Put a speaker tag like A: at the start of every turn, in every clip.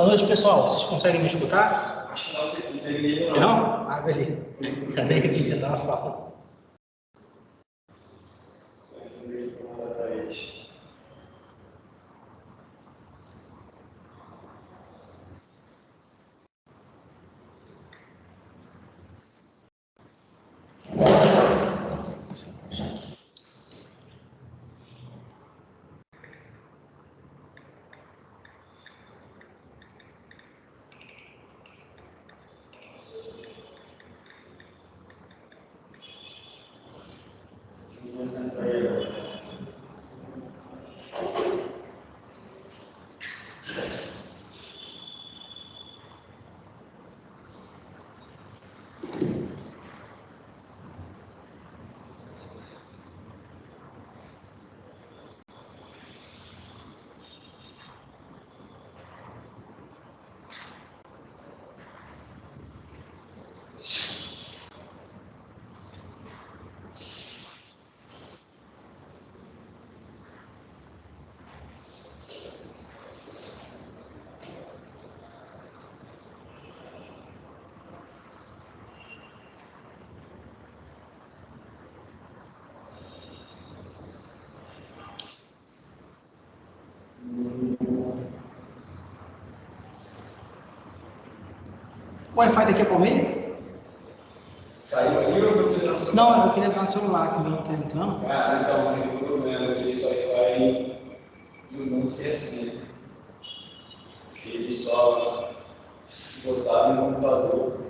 A: Boa noite, pessoal. Vocês conseguem me escutar?
B: Acho que não deveria.
A: Que não? Ah, beleza. Cadê aqui? Já estava falando. O Wi-Fi daqui é para o meio?
B: Saiu aí ou eu queria no
A: Não, eu queria entrar no celular, que o meu não está entrando.
B: Ah, então tem um problema aqui, esse Wi-Fi não ser assim. Porque ele só botava no computador.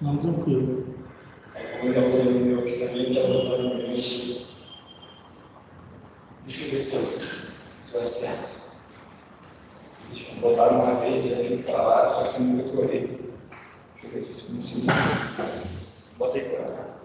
A: Não, tranquilo.
B: Aí como ele está fazendo o meu aqui também, ele está botando no meu aqui. Deixa eu ver se vai certo. Deixa eu botar uma vez e aí fica lá, só que eu nunca decorei. Deixa eu ver se eu consigo. Bota aí para lá.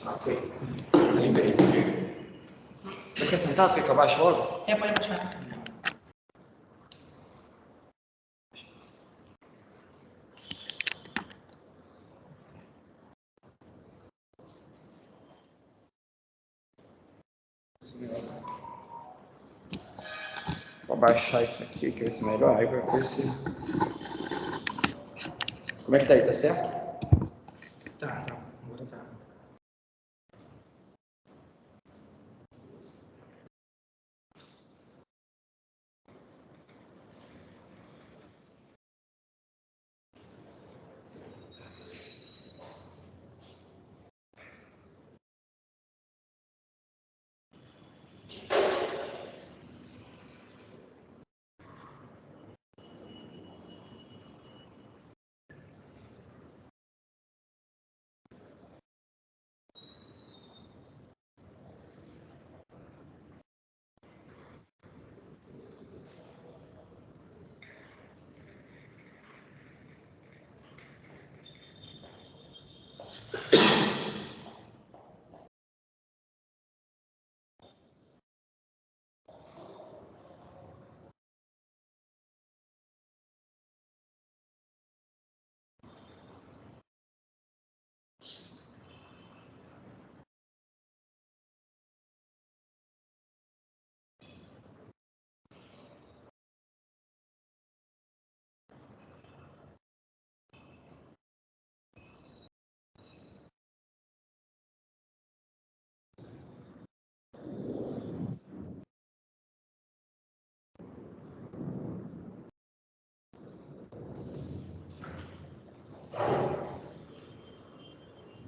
B: Ah, foi. Lembrei. Você quer sentar? Quer que eu baixe logo?
A: É, pode baixar.
B: Vou baixar isso aqui, que vai ser melhor. Aí vai aparecer. Como é que tá aí? Tá certo?
A: Tá. Agora tá.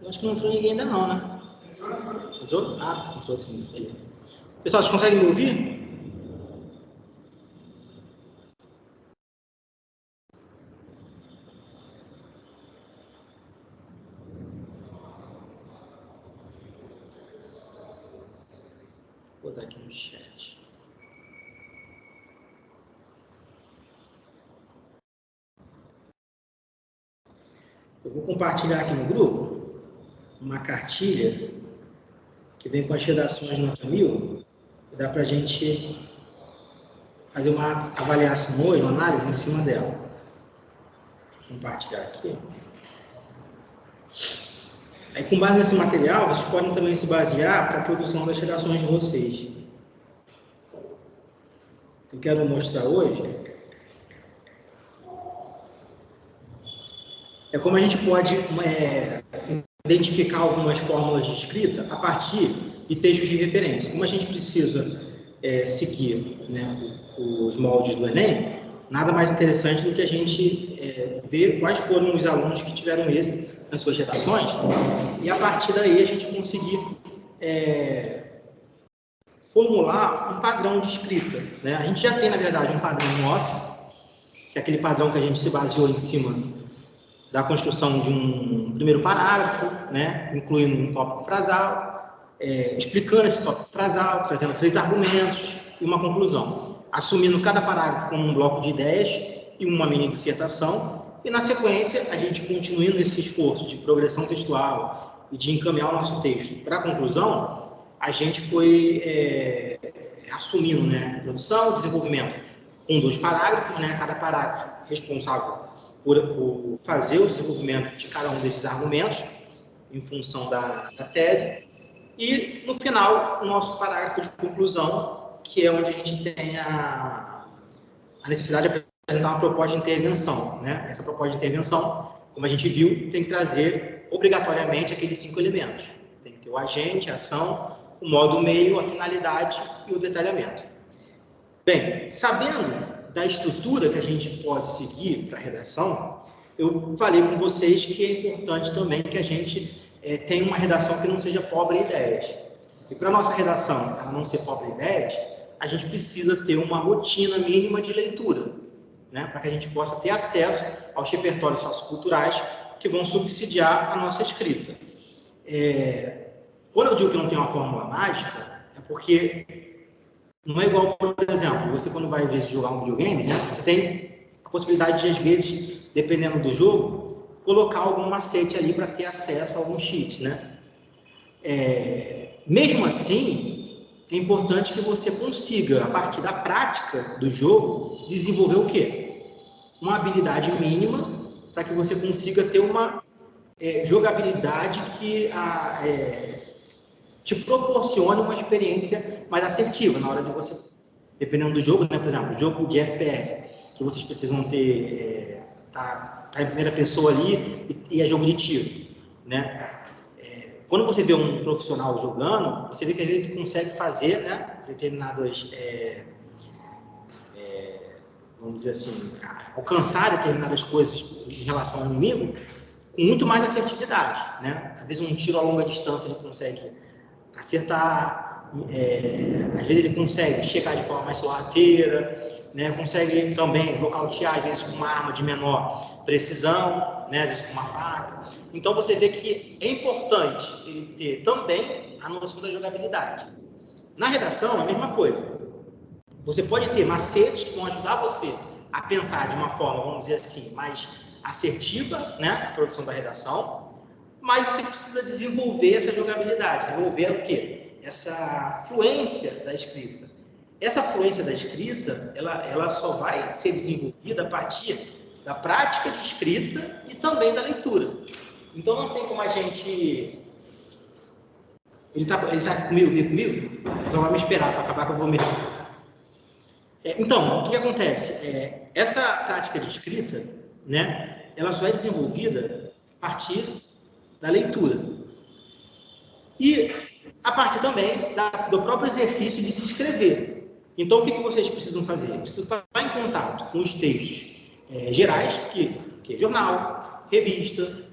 A: Eu acho que não entrou ninguém ainda não, né? Entrou? Ah, entrou sim. Beleza. Pessoal, vocês conseguem me ouvir? Vou botar aqui no chat. Eu vou compartilhar aqui no grupo uma cartilha que vem com as redações nota 1000. Dá para a gente fazer uma avaliação hoje, uma análise em cima dela. Vou compartilhar aqui. Aí, com base nesse material, vocês podem também se basear para a produção das redações de vocês. O que eu quero mostrar hoje é como a gente pode identificar algumas fórmulas de escrita a partir de textos de referência. Como a gente precisa seguir, né, os moldes do Enem, nada mais interessante do que a gente ver quais foram os alunos que tiveram êxito nas suas redações, e a partir daí a gente conseguir formular um padrão de escrita, né? A gente já tem, na verdade, um padrão nosso, que é aquele padrão que a gente se baseou em cima da construção de um primeiro parágrafo, né? Incluindo um tópico frasal, explicando esse tópico frasal, trazendo 3 argumentos e uma conclusão, assumindo cada parágrafo como um bloco de ideias e uma mini dissertação. E, na sequência, a gente continuando esse esforço de progressão textual e de encaminhar o nosso texto para a conclusão, a gente foi assumindo, né, introdução, desenvolvimento com 2 parágrafos, né, cada parágrafo responsável por fazer o desenvolvimento de cada um desses argumentos em função da tese. E, no final, o nosso parágrafo de conclusão, que é onde a gente tem a necessidade de apresentar uma proposta de intervenção, né? Essa proposta de intervenção, como a gente viu, tem que trazer obrigatoriamente aqueles 5 elementos. Tem que ter o agente, a ação, o modo meio, a finalidade e o detalhamento. Bem, sabendo da estrutura que a gente pode seguir para a redação, eu falei com vocês que é importante também que a gente tenha uma redação que não seja pobre em ideias. E para a nossa redação ela não ser pobre em ideias, a gente precisa ter uma rotina mínima de leitura, né, para que a gente possa ter acesso aos repertórios socioculturais que vão subsidiar a nossa escrita. Quando eu digo que não tem uma fórmula mágica, é porque não é igual, por exemplo, você quando vai às vezes jogar um videogame, né, você tem a possibilidade de, às vezes, dependendo do jogo, colocar algum macete ali para ter acesso a alguns cheats, né? Mesmo assim, é importante que você consiga, a partir da prática do jogo, desenvolver o quê? Uma habilidade mínima para que você consiga ter uma jogabilidade que te proporcione uma experiência mais assertiva na hora de você, dependendo do jogo, né? Por exemplo, jogo de FPS, que vocês precisam ter, tá em primeira pessoa ali e é jogo de tiro, né? Quando você vê um profissional jogando, você vê que às vezes ele consegue fazer, né, determinadas, vamos dizer assim, alcançar determinadas coisas em relação ao inimigo com muito mais assertividade, né? Às vezes um tiro a longa distância ele consegue acertar, às vezes ele consegue chegar de forma mais sorrateira, né? Consegue também nocautear, às vezes com uma arma de menor precisão, né? Às vezes com uma faca. Então você vê que é importante ele ter também a noção da jogabilidade. Na redação, a mesma coisa. Você pode ter macetes que vão ajudar você a pensar de uma forma, vamos dizer assim, mais assertiva, né? A produção da redação, mas você precisa desenvolver essa jogabilidade, desenvolver o quê? Essa fluência da escrita. Essa fluência da escrita, ela só vai ser desenvolvida a partir da prática de escrita e também da leitura. Então não tem como a gente... Ele tá comigo? Mas vai me esperar para acabar que eu vou mesmo. Então, o que acontece? Essa prática de escrita, né, ela só é desenvolvida a partir da leitura. E a partir também do próprio exercício de se escrever. Então, o que vocês precisam fazer? Precisam estar em contato com os textos gerais, que é jornal, revista,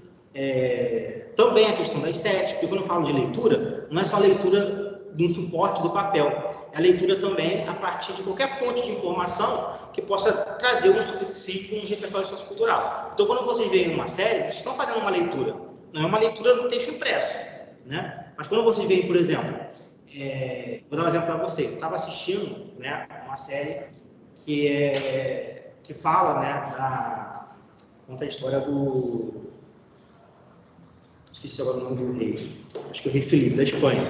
A: também a questão das séries, porque quando eu falo de leitura, não é só a leitura de um suporte do papel, é a leitura também a partir de qualquer fonte de informação que possa trazer um subsídio, um repertório sociocultural. Então, quando vocês veem uma série, vocês estão fazendo uma leitura, não é uma leitura no texto impresso, né? Mas quando vocês veem, por exemplo, Vou dar um exemplo para você. Eu estava assistindo, né, uma série que fala, né, conta a história do... Esqueci agora o nome do rei. Acho que é o rei Felipe, da Espanha.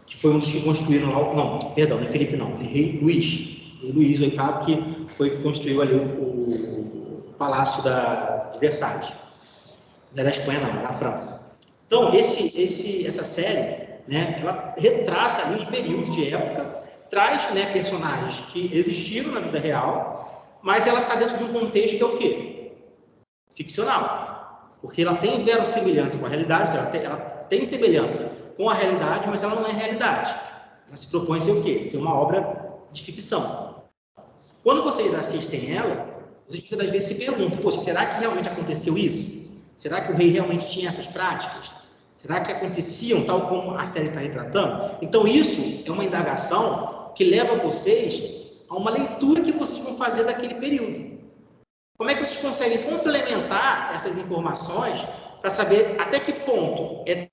A: Que foi um dos que construíram lá... Não, perdão, não é Felipe não. É rei Luís. Rei Luís VIII, que foi que construiu ali o Palácio de Versalhes. Não é da Espanha não, é da França. Então, essa série, né, ela retrata ali um período de época, traz, né, personagens que existiram na vida real, mas ela está dentro de um contexto que é o quê? Ficcional. Porque ela tem verossimilhança com a realidade, ela tem semelhança com a realidade, mas ela não é realidade. Ela se propõe a ser o quê? Ser uma obra de ficção. Quando vocês assistem ela, vocês muitas das vezes se perguntam, poxa, será que realmente aconteceu isso? Será que o rei realmente tinha essas práticas? Será que aconteciam tal como a série está retratando? Então, isso é uma indagação que leva vocês a uma leitura que vocês vão fazer daquele período. Como é que vocês conseguem complementar essas informações para saber até que ponto é...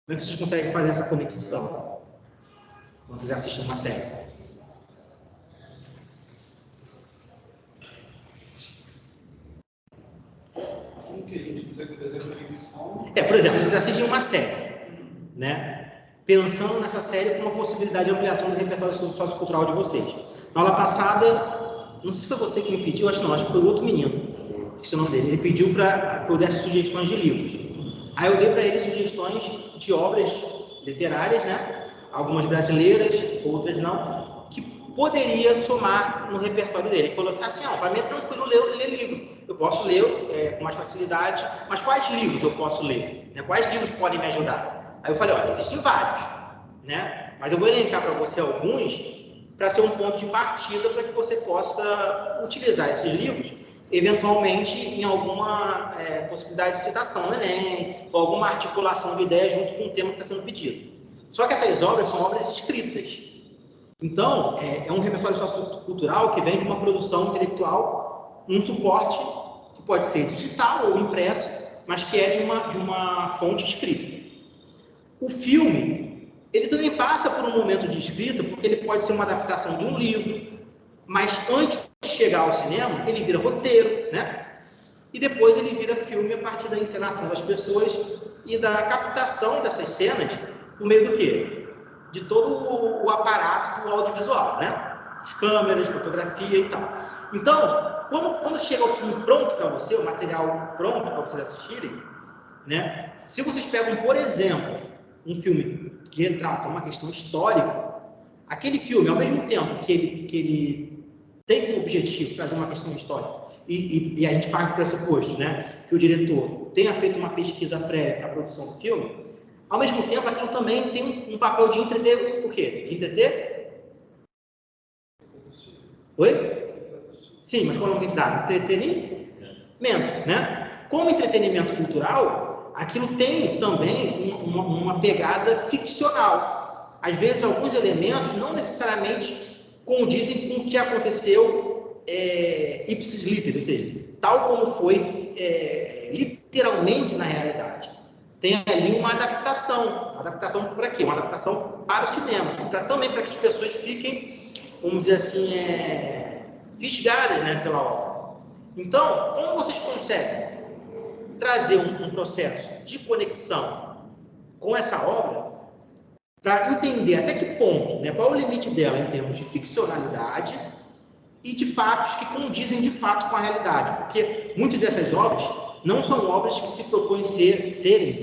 A: Como é que vocês conseguem fazer essa conexão quando vocês assistem uma série? Por exemplo, vocês assistem uma série, né? Pensando nessa série com uma possibilidade de ampliação do repertório sociocultural de vocês. Na aula passada, não sei se foi você que me pediu, acho que foi o outro menino, esse é o nome dele, ele pediu para eu desse sugestões de livros. Aí eu dei para ele sugestões de obras literárias, né? Algumas brasileiras, outras não, que poderia somar no repertório dele. Ele falou assim, para mim é tranquilo ler livro. Eu posso ler com mais facilidade, mas quais livros eu posso ler? Né? Quais livros podem me ajudar? Aí eu falei, olha, existem vários, né? Mas eu vou elencar para você alguns para ser um ponto de partida para que você possa utilizar esses livros, eventualmente em alguma possibilidade de citação no Enem, ou alguma articulação de ideias junto com o tema que está sendo pedido. Só que essas obras são obras escritas. Então, é um repertório sociocultural que vem de uma produção intelectual, um suporte que pode ser digital ou impresso, mas que é de uma fonte escrita. O filme, ele também passa por um momento de escrita, porque ele pode ser uma adaptação de um livro, mas antes de chegar ao cinema, ele vira roteiro, né? E depois ele vira filme a partir da encenação das pessoas e da captação dessas cenas por meio do quê? De todo o aparato do audiovisual, né? As câmeras, fotografia e tal. Então, quando chega o filme pronto para você, o material pronto para vocês assistirem, né? Se vocês pegam, por exemplo, um filme que retrata uma questão histórica, aquele filme, ao mesmo tempo que ele tem como objetivo trazer uma questão histórica, e a gente parte do pressuposto, né, que o diretor tenha feito uma pesquisa prévia para a produção do filme, ao mesmo tempo, aquilo também tem um papel de entreter o quê? De entreter? Oi? Sim, mas qual é o nome que a gente dá? Entretenimento, né? Como entretenimento cultural, aquilo tem também uma pegada ficcional. Às vezes, alguns elementos não necessariamente condizem com o que aconteceu ipsis literis, ou seja, tal como foi literalmente na realidade. Tem ali uma adaptação. Adaptação para quê? Uma adaptação para o cinema. Também para que as pessoas fiquem, vamos dizer assim, fisgadas, né, pela obra. Então, como vocês conseguem trazer um processo de conexão com essa obra para entender até que ponto, né, qual é o limite dela em termos de ficcionalidade e de fatos que condizem de fato com a realidade? Porque muitas dessas obras não são obras que se propõem serem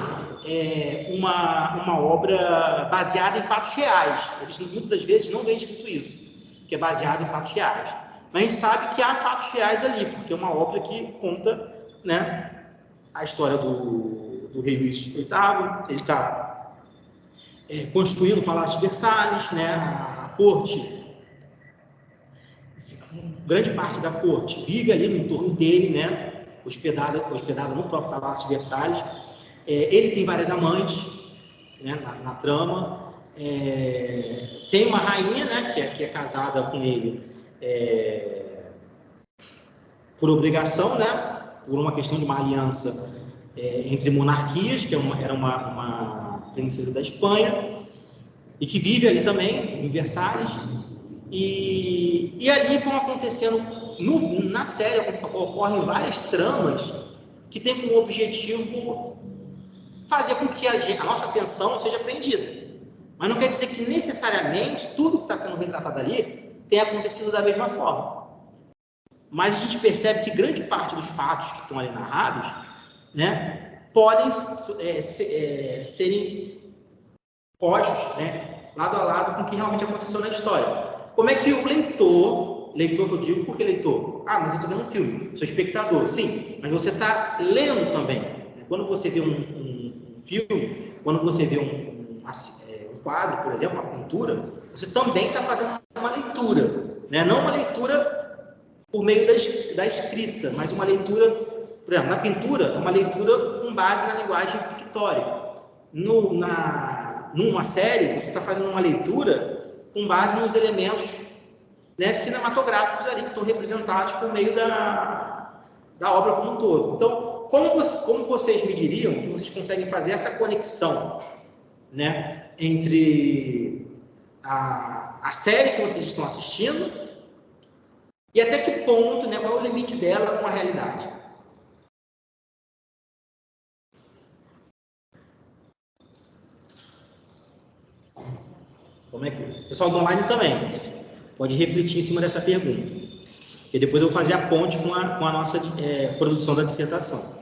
A: uma obra baseada em fatos reais. Eles, muitas das vezes, não vem escrito isso, que é baseado em fatos reais. Mas a gente sabe que há fatos reais ali, porque é uma obra que conta, né, a história do rei Luís VIII. Ele está construindo o Palácio de Versalhes, né, a corte, grande parte da corte vive ali no entorno dele, né, hospedada no próprio Palácio de Versalhes. Ele tem várias amantes, né, na trama. Tem uma rainha, né, que é casada com ele por obrigação, né? Por uma questão de uma aliança entre monarquias, que era uma princesa da Espanha, e que vive ali também, em Versalhes. E ali vão acontecendo, na série ocorrem várias tramas que têm como objetivo fazer com que a nossa atenção seja prendida. Mas não quer dizer que necessariamente tudo que está sendo retratado ali tenha acontecido da mesma forma. Mas a gente percebe que grande parte dos fatos que estão ali narrados, né, podem serem postos, né, lado a lado com o que realmente aconteceu na história. Como é que o leitor que eu digo, por que leitor? Ah, mas eu estou vendo um filme, sou espectador. Sim, mas você está lendo também. Quando você vê um filme, quando você vê um quadro, por exemplo, uma pintura, você também está fazendo uma leitura, né? Não uma leitura por meio da escrita, mas uma leitura, por exemplo, na pintura, é uma leitura com base na linguagem pictórica. Numa série, você está fazendo uma leitura com base nos elementos, né, cinematográficos ali que estão representados por meio da obra como um todo. Então, como vocês me diriam que vocês conseguem fazer essa conexão, né, entre a série que vocês estão assistindo e até que ponto, né, qual é o limite dela com a realidade? Como é que o pessoal do online também pode refletir em cima dessa pergunta? E depois eu vou fazer a ponte com a nossa produção da dissertação.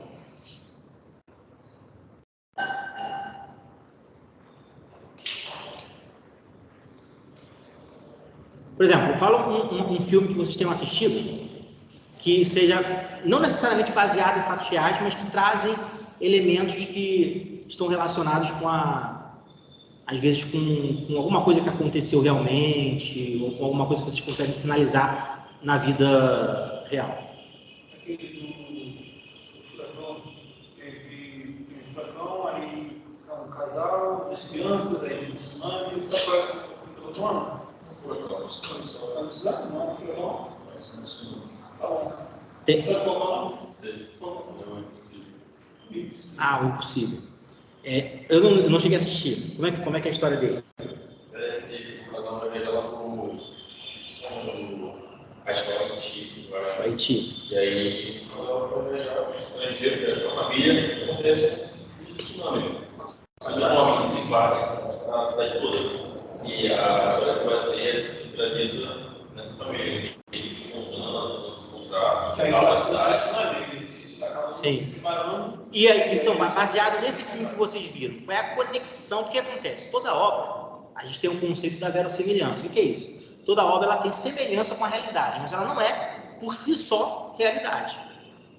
A: Por exemplo, fala um filme que vocês tenham assistido que seja não necessariamente baseado em fatos reais, mas que trazem elementos que estão relacionados às vezes com alguma coisa que aconteceu realmente, ou com alguma coisa que vocês conseguem sinalizar na vida real.
C: Aquele do furacão, teve um furacão, aí um casal, duas crianças, aí um tsunami, só para o dono. Furacão, não, furacão. Tá bom. Sabe qual é o nome? Não é impossível.
A: Ah, o Impossível. Eu não cheguei a assistir. Como é que é a história dele?
D: Parece que o canal vai viajar lá pro acho que é o Haiti, eu acho.
A: Haiti.
D: E aí, quando vai viajar o estrangeiro, viaja com a família, acontece um tsunami. Tsunami enorme, de vaga, na cidade toda. E a história se baseia, se centraliza nessa família. Eles se encontrando, vão se encontrar,
C: Que aí
D: na
C: a
D: cidade.
C: cidade, eles acabam se separando.
A: E aí, então, baseado nesse filme que vocês viram, qual é a conexão? O que acontece? Toda obra, a gente tem um conceito da verossimilhança. O que é isso? Toda obra ela tem semelhança com a realidade, mas ela não é, por si só, realidade.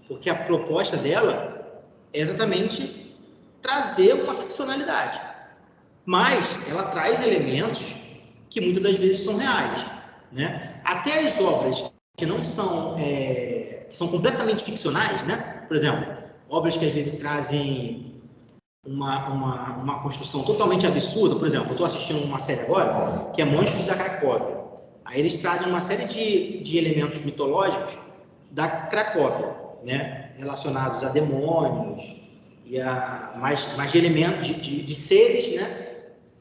A: Porque a proposta dela é exatamente trazer uma ficcionalidade. Mas ela traz elementos que muitas das vezes são reais, né? Até as obras que não são, que são completamente ficcionais, né? Por exemplo, obras que às vezes trazem uma construção totalmente absurda. Por exemplo, eu estou assistindo uma série agora que é Monstros da Cracóvia. Aí eles trazem uma série de elementos mitológicos da Cracóvia, né? Relacionados a demônios e a mais de elementos de seres, né?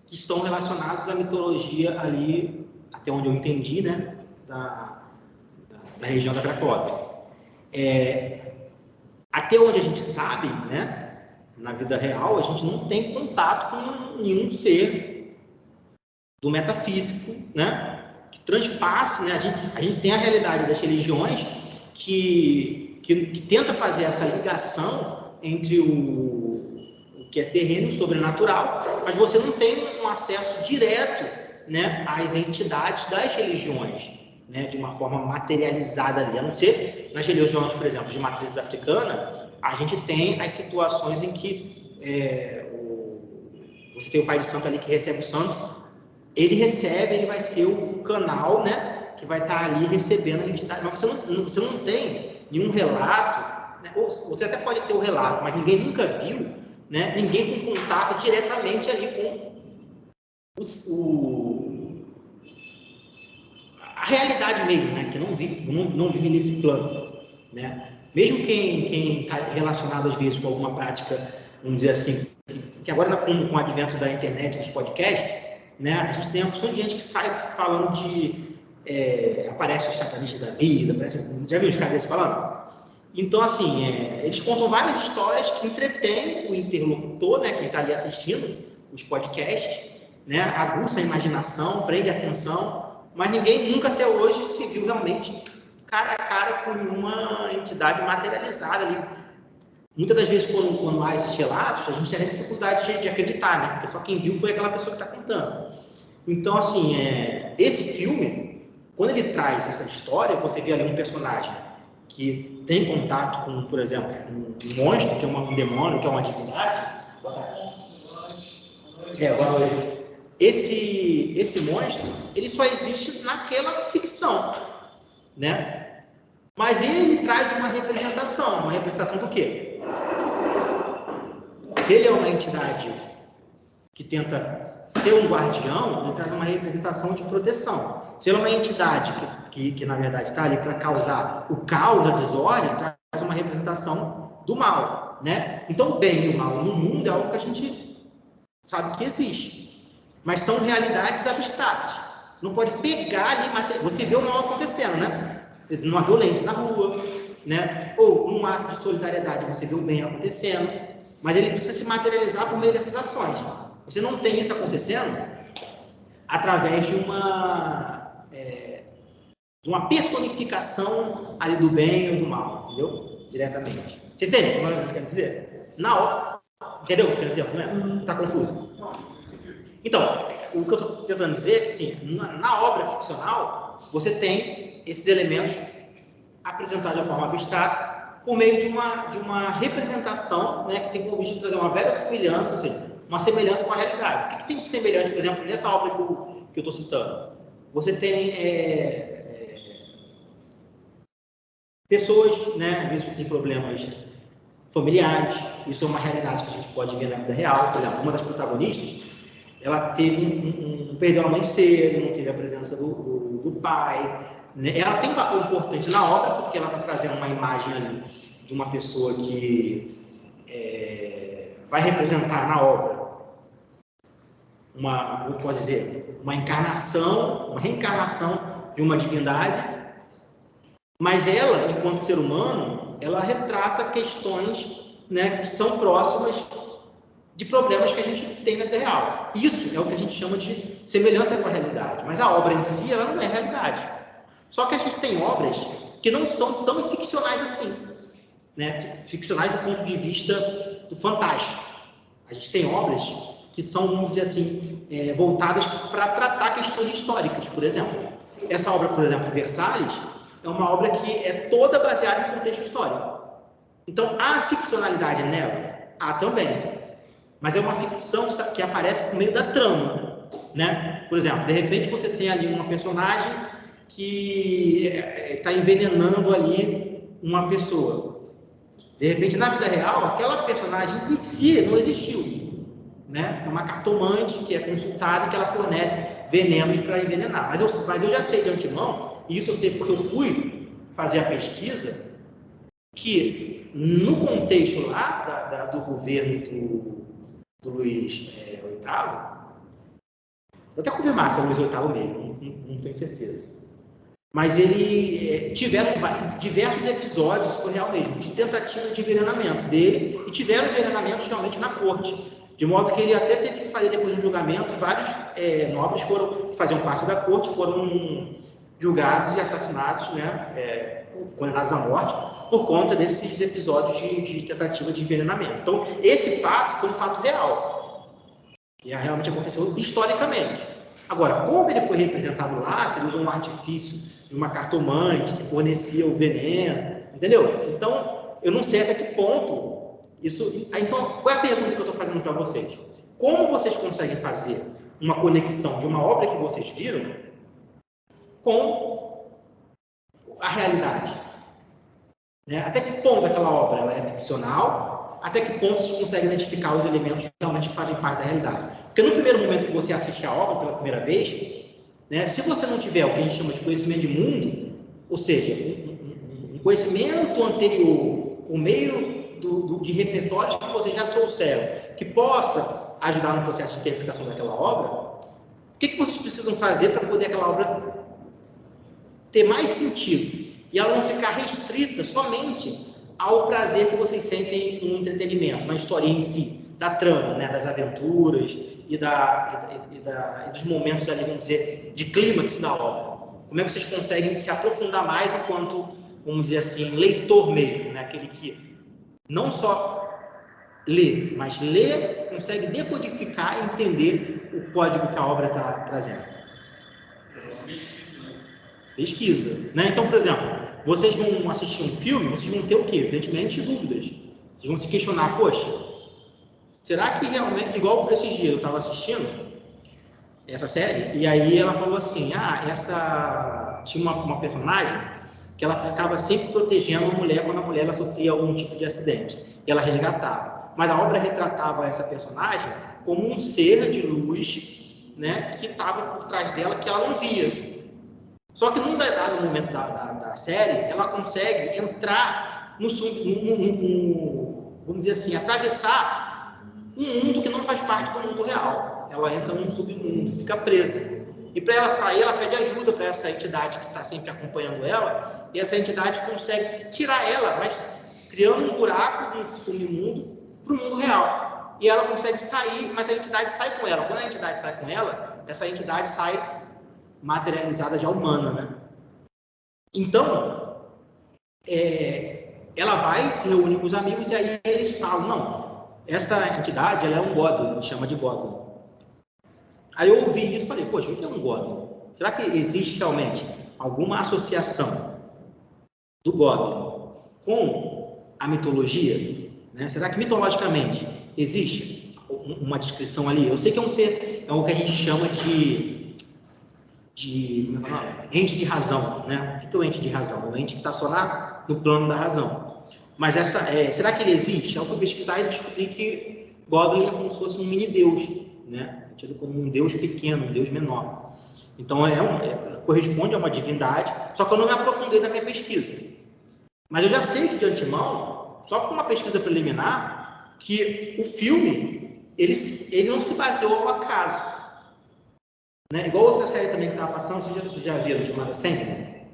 A: Que estão relacionados à mitologia ali, até onde eu entendi, né? Da região da Cracóvia. Até onde a gente sabe, né? Na vida real, a gente não tem contato com nenhum ser do metafísico, né? Que transpasse, né? A gente tem a realidade das religiões que tenta fazer essa ligação entre o que é terreno e o sobrenatural, mas você não tem um acesso direto, né, às entidades das religiões, né, de uma forma materializada ali, a não ser nas religiões, por exemplo, de matriz africana, a gente tem as situações em que você tem o pai de santo ali que recebe o santo, ele vai ser o canal, né, que vai estar ali recebendo a entidade, mas você não tem nenhum relato, né, ou você até pode ter o relato, mas ninguém nunca viu, né, ninguém com contato diretamente ali com a realidade mesmo, né, que não vive nesse plano. né? Mesmo quem está relacionado às vezes com alguma prática, vamos dizer assim, que agora com o advento da internet, dos podcasts, né, a gente tem a opção de gente que sai falando de aparece os satanistas da vida, já viu os caras desses falando? Então, assim, eles contam várias histórias que entretêm o interlocutor, né, quem está ali assistindo os podcasts, né, aguça a imaginação, prende a atenção, mas ninguém nunca até hoje se viu realmente cara a cara com uma entidade materializada ali. Muitas das vezes, quando há esses relatos, a gente tem dificuldade de acreditar, né, porque só quem viu foi aquela pessoa que está contando. Então, assim, esse filme, quando ele traz essa história, você vê ali um personagem que tem contato com, por exemplo, um monstro, que é um demônio, que é uma divindade. Boa noite. Esse monstro, ele só existe naquela ficção, né? Mas ele traz uma representação do quê? Se ele é uma entidade que tenta ser um guardião, ele traz uma representação de proteção. Se ele é uma entidade que na verdade está ali para causar o caos, a desordem, traz uma representação do mal, né? Então, o bem e o mal no mundo é algo que a gente sabe que existe, mas são realidades abstratas. Não pode pegar ali, você vê o mal acontecendo, né? Numa violência na rua, né? Ou num ato de solidariedade, você vê o bem acontecendo, mas ele precisa se materializar por meio dessas ações. Você não tem isso acontecendo através de uma personificação ali do bem ou do mal, entendeu? Diretamente. Você entende o que eu quero dizer? Entendeu o que eu quero dizer? Está confuso? Então, o que eu estou tentando dizer é que, assim, na obra ficcional, você tem esses elementos apresentados de forma abstrata por meio de uma representação, né, que tem como objetivo trazer uma velha semelhança, ou seja, uma semelhança com a realidade. O que tem de semelhante, por exemplo, nessa obra que eu estou citando? Você tem pessoas, né, às vezes com problemas familiares. Isso é uma realidade que a gente pode ver na vida real. Por exemplo, uma das protagonistas, ela teve perdeu a mãe cedo, não teve a presença do pai, né? Ela tem um papel importante na obra porque ela está trazendo uma imagem ali de uma pessoa que vai representar na obra uma reencarnação de uma divindade, mas ela, enquanto ser humano, ela retrata questões, né, que são próximas de problemas que a gente tem na vida real. Isso é o que a gente chama de semelhança com a realidade, mas a obra em si, ela não é realidade. Só que a gente tem obras que não são tão ficcionais assim, né? Ficcionais do ponto de vista do fantástico. A gente tem obras que são, vamos dizer assim, voltadas para tratar questões históricas, por exemplo. Essa obra, por exemplo, Versalhes, é uma obra que é toda baseada em contexto histórico. Então, há ficcionalidade nela? Há também. Mas é uma ficção que aparece por meio da trama, né? Por exemplo, de repente você tem ali uma personagem que está envenenando ali uma pessoa. De repente, na vida real, aquela personagem em si não existiu, né? É uma cartomante que é consultada e que ela fornece venenos para envenenar. Mas eu já sei de antemão, e isso eu sei porque eu fui fazer a pesquisa, que no contexto lá do governo do Luís VIII, vou até confirmar se é o Luís VIII mesmo, não tenho certeza. Mas ele tiveram diversos episódios, foi real mesmo, de tentativa de envenenamento dele, e tiveram envenenamentos realmente na corte. De modo que ele até teve que fazer depois de um julgamento, vários nobres que faziam parte da corte foram julgados e assassinados, né, condenados à morte, por conta desses episódios de tentativa de envenenamento. Então, esse fato foi um fato real. E realmente aconteceu historicamente. Agora, como ele foi representado lá, se ele usou um artifício de uma cartomante que fornecia o veneno, entendeu? Então, eu não sei até que ponto isso... Então, qual é a pergunta que eu estou fazendo para vocês? Como vocês conseguem fazer uma conexão de uma obra que vocês viram com a realidade? Né? Até que ponto aquela obra ela é ficcional? Até que ponto vocês conseguem identificar os elementos que realmente fazem parte da realidade? Porque no primeiro momento que você assiste a obra pela primeira vez, né, se você não tiver o que a gente chama de conhecimento de mundo, ou seja, um conhecimento anterior, por meio de repertórios que vocês já trouxeram, que possa ajudar no processo de interpretação daquela obra, o que vocês precisam fazer para poder aquela obra ter mais sentido e ela não ficar restrita somente ao prazer que vocês sentem no entretenimento, na história em si, da trama, né, das aventuras e dos momentos ali, vamos dizer, de clímax da obra. Como é que vocês conseguem se aprofundar mais enquanto, vamos dizer assim, leitor mesmo, né, aquele que não só lê, mas lê, consegue decodificar e entender o código que a obra está trazendo. Pesquisa, né? Então, por exemplo, vocês vão assistir um filme, vocês vão ter o quê? Evidentemente, dúvidas. Vocês vão se questionar, poxa, será que realmente... Igual esses dias eu estava assistindo essa série, e aí ela falou assim, tinha uma personagem que ela ficava sempre protegendo a mulher quando a mulher ela sofria algum tipo de acidente, e ela resgatava. Mas a obra retratava essa personagem como um ser de luz, né, que estava por trás dela, que ela não via. Só que num dado momento da série, ela consegue entrar vamos dizer assim, atravessar um mundo que não faz parte do mundo real. Ela entra num submundo, fica presa. E para ela sair, ela pede ajuda para essa entidade que está sempre acompanhando ela, e essa entidade consegue tirar ela, mas criando um buraco no submundo para o mundo real. E ela consegue sair, mas a entidade sai com ela. Quando a entidade sai com ela, essa entidade sai materializada já humana, né? Então, ela vai, se reúne com os amigos, e aí eles falam, não, essa entidade, ela é um Goblin, chama de Goblin. Aí eu ouvi isso e falei, poxa, o que é um Goblin? Será que existe realmente alguma associação do Goblin com a mitologia? Né? Será que mitologicamente existe uma descrição ali? Eu sei que é um ser, é o que a gente chama de ente de razão, né? O que é o ente de razão? O ente que está só no plano da razão. Mas será que ele existe? Eu fui pesquisar e descobri que Goblin é como se fosse um mini-deus, né? É tido como um deus pequeno, um deus menor. Então, corresponde a uma divindade, só que eu não me aprofundei na minha pesquisa. Mas eu já sei que, de antemão, só com uma pesquisa preliminar, que o filme, ele não se baseou ao acaso. Né? Igual outra série também que estava passando, vocês já viram, chamada Sandman.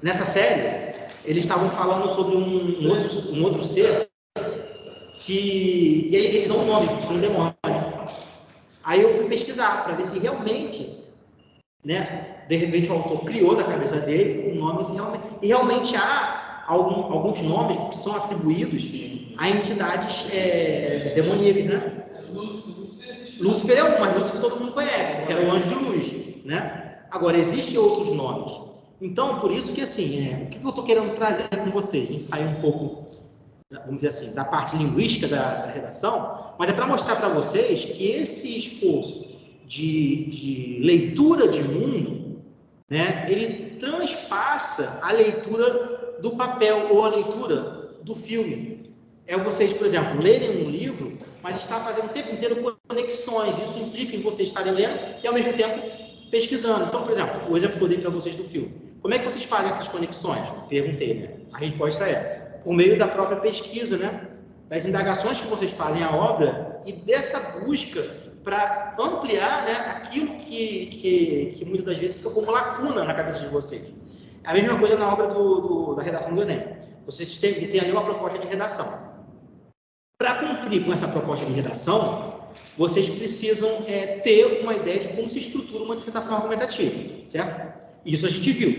A: Nessa série, eles estavam falando sobre um outro ser que eles dão um nome para um demônio. Aí eu fui pesquisar para ver se realmente, né, de repente o autor criou da cabeça dele um nome e realmente há alguns nomes que são atribuídos a entidades demoníacas, né? Lúcifer é um, mas Lúcifer todo mundo conhece, porque era o anjo de luz, né? Agora, existem outros nomes. Então, por isso que, assim, o que eu estou querendo trazer com vocês? A gente sai um pouco, vamos dizer assim, da parte linguística da redação, mas é para mostrar para vocês que esse esforço de leitura de mundo, né, ele transpassa a leitura do papel ou a leitura do filme. É vocês, por exemplo, lerem um livro, mas estar fazendo o tempo inteiro conexões. Isso implica em vocês estarem lendo e, ao mesmo tempo, pesquisando. Então, por exemplo, o exemplo que eu dei para vocês do filme. Como é que vocês fazem essas conexões? Perguntei, né? A resposta é por meio da própria pesquisa, né? Das indagações que vocês fazem à obra e dessa busca para ampliar, né, aquilo que muitas das vezes fica como lacuna na cabeça de vocês. É a mesma coisa na obra da redação do Enem. Vocês têm ali uma proposta de redação. Para cumprir com essa proposta de redação, vocês precisam ter uma ideia de como se estrutura uma dissertação argumentativa, certo? Isso a gente viu.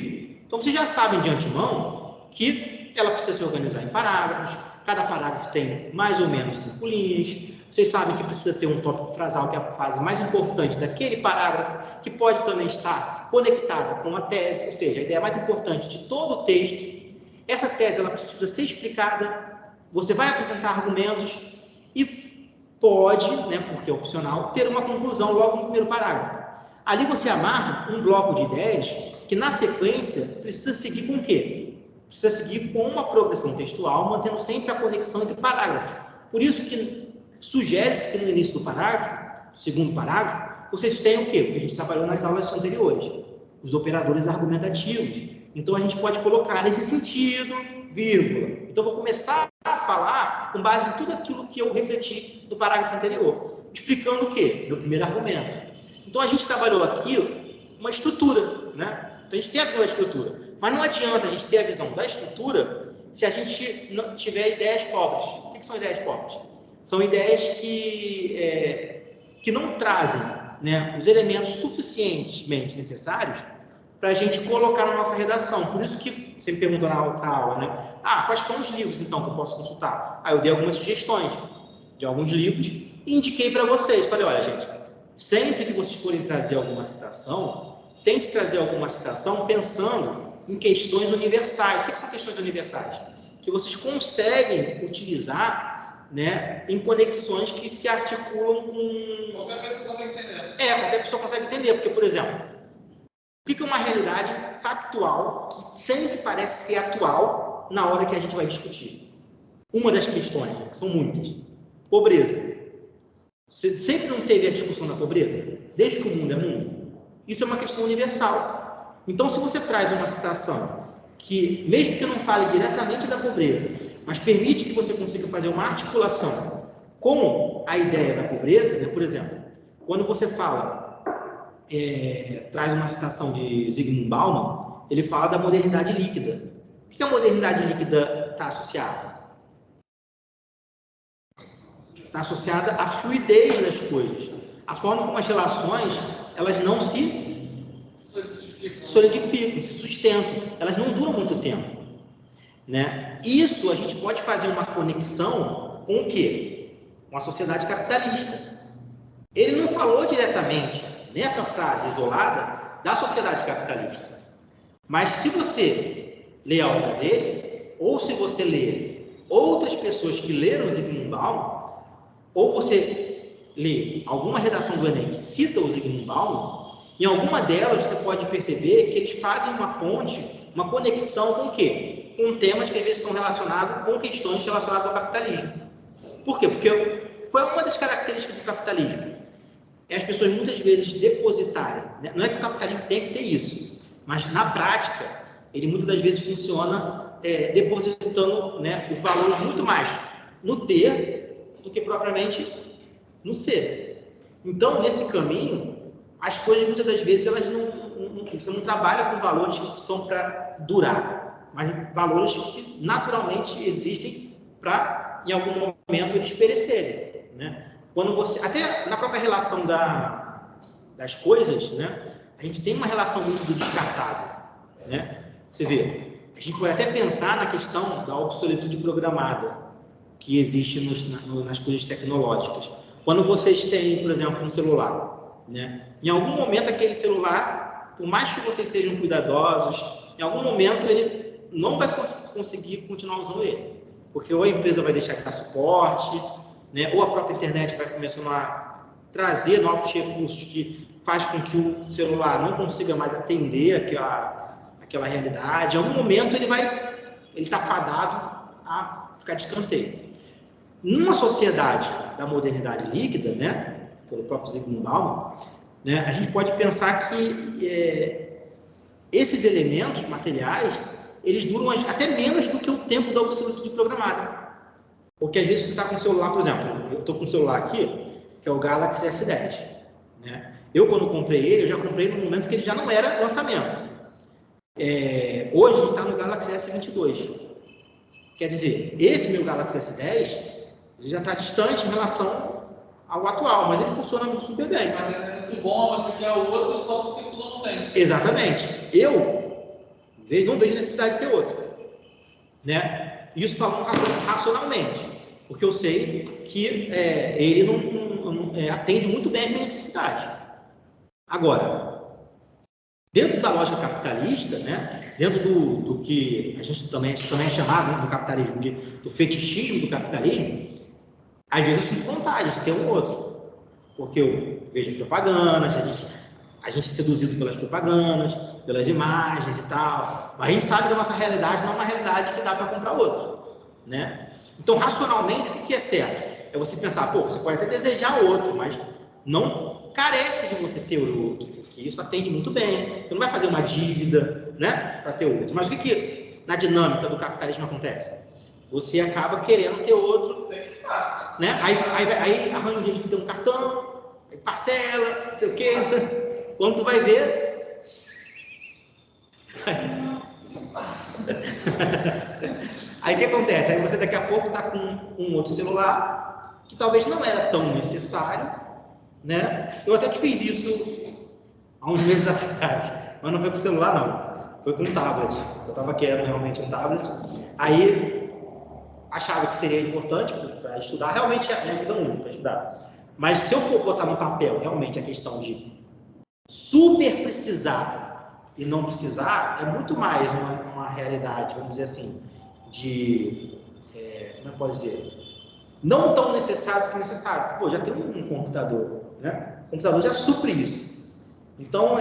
A: Então, vocês já sabem de antemão que ela precisa se organizar em parágrafos, cada parágrafo tem mais ou menos 5 linhas, vocês sabem que precisa ter um tópico frasal, que é a fase mais importante daquele parágrafo, que pode também estar conectada com a tese, ou seja, a ideia mais importante de todo o texto. Essa tese ela precisa ser explicada, você vai apresentar argumentos e pode, né, porque é opcional, ter uma conclusão logo no primeiro parágrafo. Ali você amarra um bloco de ideias que, na sequência, precisa seguir com o quê? Precisa seguir com uma progressão textual, mantendo sempre a conexão entre parágrafos. Por isso que sugere-se que no início do parágrafo, segundo parágrafo, vocês tenham o quê? Porque a gente trabalhou nas aulas anteriores. Os operadores argumentativos, Então, a gente pode colocar nesse sentido, vírgula. Então, eu vou começar a falar com base em tudo aquilo que eu refleti no parágrafo anterior, explicando o quê? Meu primeiro argumento. Então, a gente trabalhou aqui uma estrutura, né? Então, a gente tem a visão da estrutura, mas não adianta a gente ter a visão da estrutura se a gente não tiver ideias pobres. O que são ideias pobres? São ideias que não trazem, né, os elementos suficientemente necessários para a gente colocar na nossa redação. Por isso que você me perguntou na outra aula, né? Quais foram os livros, então, que eu posso consultar? Eu dei algumas sugestões de alguns livros e indiquei para vocês. Falei, olha, gente, sempre que vocês forem trazer alguma citação, tente trazer alguma citação pensando em questões universais. O que são questões universais? Que vocês conseguem utilizar, né, em conexões que se articulam com...
E: Qualquer pessoa consegue entender.
A: Qualquer pessoa consegue entender. Porque, por exemplo, o que é uma realidade factual que sempre parece ser atual na hora que a gente vai discutir? Uma das questões, que são muitas, pobreza. Você sempre não teve a discussão da pobreza? Desde que o mundo é mundo? Isso é uma questão universal. Então, se você traz uma citação que, mesmo que não fale diretamente da pobreza, mas permite que você consiga fazer uma articulação com a ideia da pobreza, né? Por exemplo, quando você fala, traz uma citação de Zygmunt Bauman, ele fala da modernidade líquida. O que a modernidade líquida está associada? Está associada à fluidez das coisas, a forma como as relações elas não se solidificam, se sustentam, elas não duram muito tempo, né? Isso a gente pode fazer uma conexão com o quê? Com a sociedade capitalista. Ele não falou diretamente nessa frase isolada da sociedade capitalista, mas se você ler a obra dele, ou se você ler outras pessoas que leram Zygmunt Bauman, ou você lê alguma redação do Enem que cita o Zygmunt Bauman, em alguma delas você pode perceber que eles fazem uma ponte, uma conexão com o quê? Com temas que às vezes estão relacionados com questões relacionadas ao capitalismo. Por quê? Porque qual é uma das características do capitalismo? É as pessoas muitas vezes depositarem, né? Não é que o capitalismo tem que ser isso, mas na prática ele muitas das vezes funciona depositando, né, os valores muito mais no ter do que propriamente no ser. Então, nesse caminho, as coisas muitas das vezes você não trabalha com valores que são para durar, mas valores que naturalmente existem para, em algum momento, eles perecerem, né? Quando você, até na própria relação das coisas, né, a gente tem uma relação muito do descartável, né? Você vê, a gente pode até pensar na questão da obsoletude programada que existe nas coisas tecnológicas. Quando vocês têm, por exemplo, um celular, né? Em algum momento aquele celular, por mais que vocês sejam cuidadosos, em algum momento ele não vai conseguir continuar usando ele, porque ou a empresa vai deixar de dar suporte, né? Ou a própria internet vai começar a trazer novos recursos que faz com que o celular não consiga mais atender aquela realidade. Em algum momento ele está fadado a ficar de escanteio. Numa sociedade da modernidade líquida, né, pelo próprio Zygmunt Bauman, né, a gente pode pensar que esses elementos materiais eles duram até menos do que o tempo da obsoletude programada. Porque às vezes você está com o celular, por exemplo, eu estou com o celular aqui, que é o Galaxy S10. Né? Eu, quando comprei ele, eu já comprei no momento que ele já não era lançamento. Hoje ele está no Galaxy S22. Quer dizer, esse meu Galaxy S10 ele já está distante em relação ao atual, mas ele funciona super bem.
E: Mas é muito bom, você quer o outro só porque tu não tem.
A: Exatamente. Eu não vejo necessidade de ter outro. Né? Isso falando racionalmente, porque eu sei que ele não atende muito bem a minha necessidade. Agora, dentro da lógica capitalista, né, dentro do que a gente também é chamado, né, do capitalismo, do fetichismo do capitalismo, às vezes eu sinto vontade de ter um outro, porque eu vejo propagandas, a gente é seduzido pelas propagandas, pelas imagens e tal, mas a gente sabe que a nossa realidade não é uma realidade que dá para comprar outra, né? Então, racionalmente, o que é certo? É você pensar, você pode até desejar outro, mas não carece de você ter o outro, porque isso atende muito bem. Você não vai fazer uma dívida, né, para ter outro. Mas o que na dinâmica do capitalismo acontece? Você acaba querendo ter outro, né? Aí arranja um jeito de ter um cartão, aí parcela, não sei o quê. Quando tu vai ver... Aí o que acontece? Aí você daqui a pouco está com um outro celular que talvez não era tão necessário, né? Eu até que fiz isso há uns meses atrás, mas não foi com o celular não, foi com um tablet. Eu estava querendo realmente um tablet, aí achava que seria importante para estudar, realmente me ajuda muito para estudar. Mas se eu for botar no papel realmente a questão de super precisar e não precisar, é muito mais uma realidade, vamos dizer assim, de, como eu posso dizer, não tão necessário que necessário. Pô, já tem um computador, né? O computador já supre isso. Então,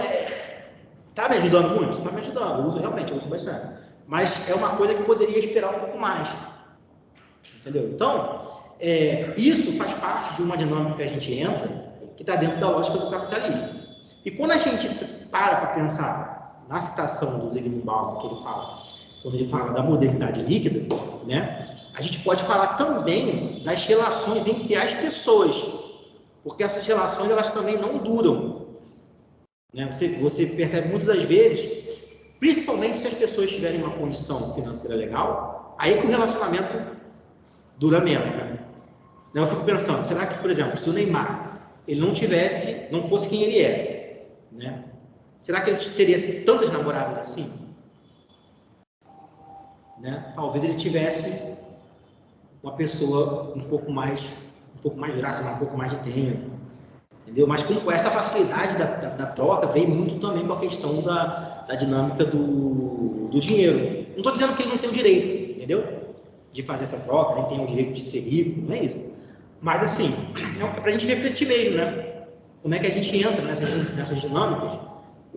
A: tá me ajudando muito? Tá me ajudando, eu uso realmente, eu uso bastante. Mas é uma coisa que poderia esperar um pouco mais. Entendeu? Então, isso faz parte de uma dinâmica que a gente entra, que está dentro da lógica do capitalismo. E quando a gente para pensar na citação do Zygmunt Bauman, que ele fala, quando ele fala da modernidade líquida, né, a gente pode falar também das relações entre as pessoas, porque essas relações elas também não duram. Né? Você percebe muitas das vezes, principalmente se as pessoas tiverem uma condição financeira legal, aí que o relacionamento dura menos. Né? Eu fico pensando, será que, por exemplo, se o Neymar ele não fosse quem ele é, né? Será que ele teria tantas namoradas assim? Né? Talvez ele tivesse uma pessoa um pouco mais graça, um pouco mais de tempo, entendeu? Mas com essa facilidade da troca vem muito também com a questão da dinâmica do dinheiro. Não estou dizendo que ele não tem o direito, entendeu? De fazer essa troca, nem tem o direito de ser rico, não é isso. Mas assim, é para a gente refletir mesmo, né? Como é que a gente entra nessas dinâmicas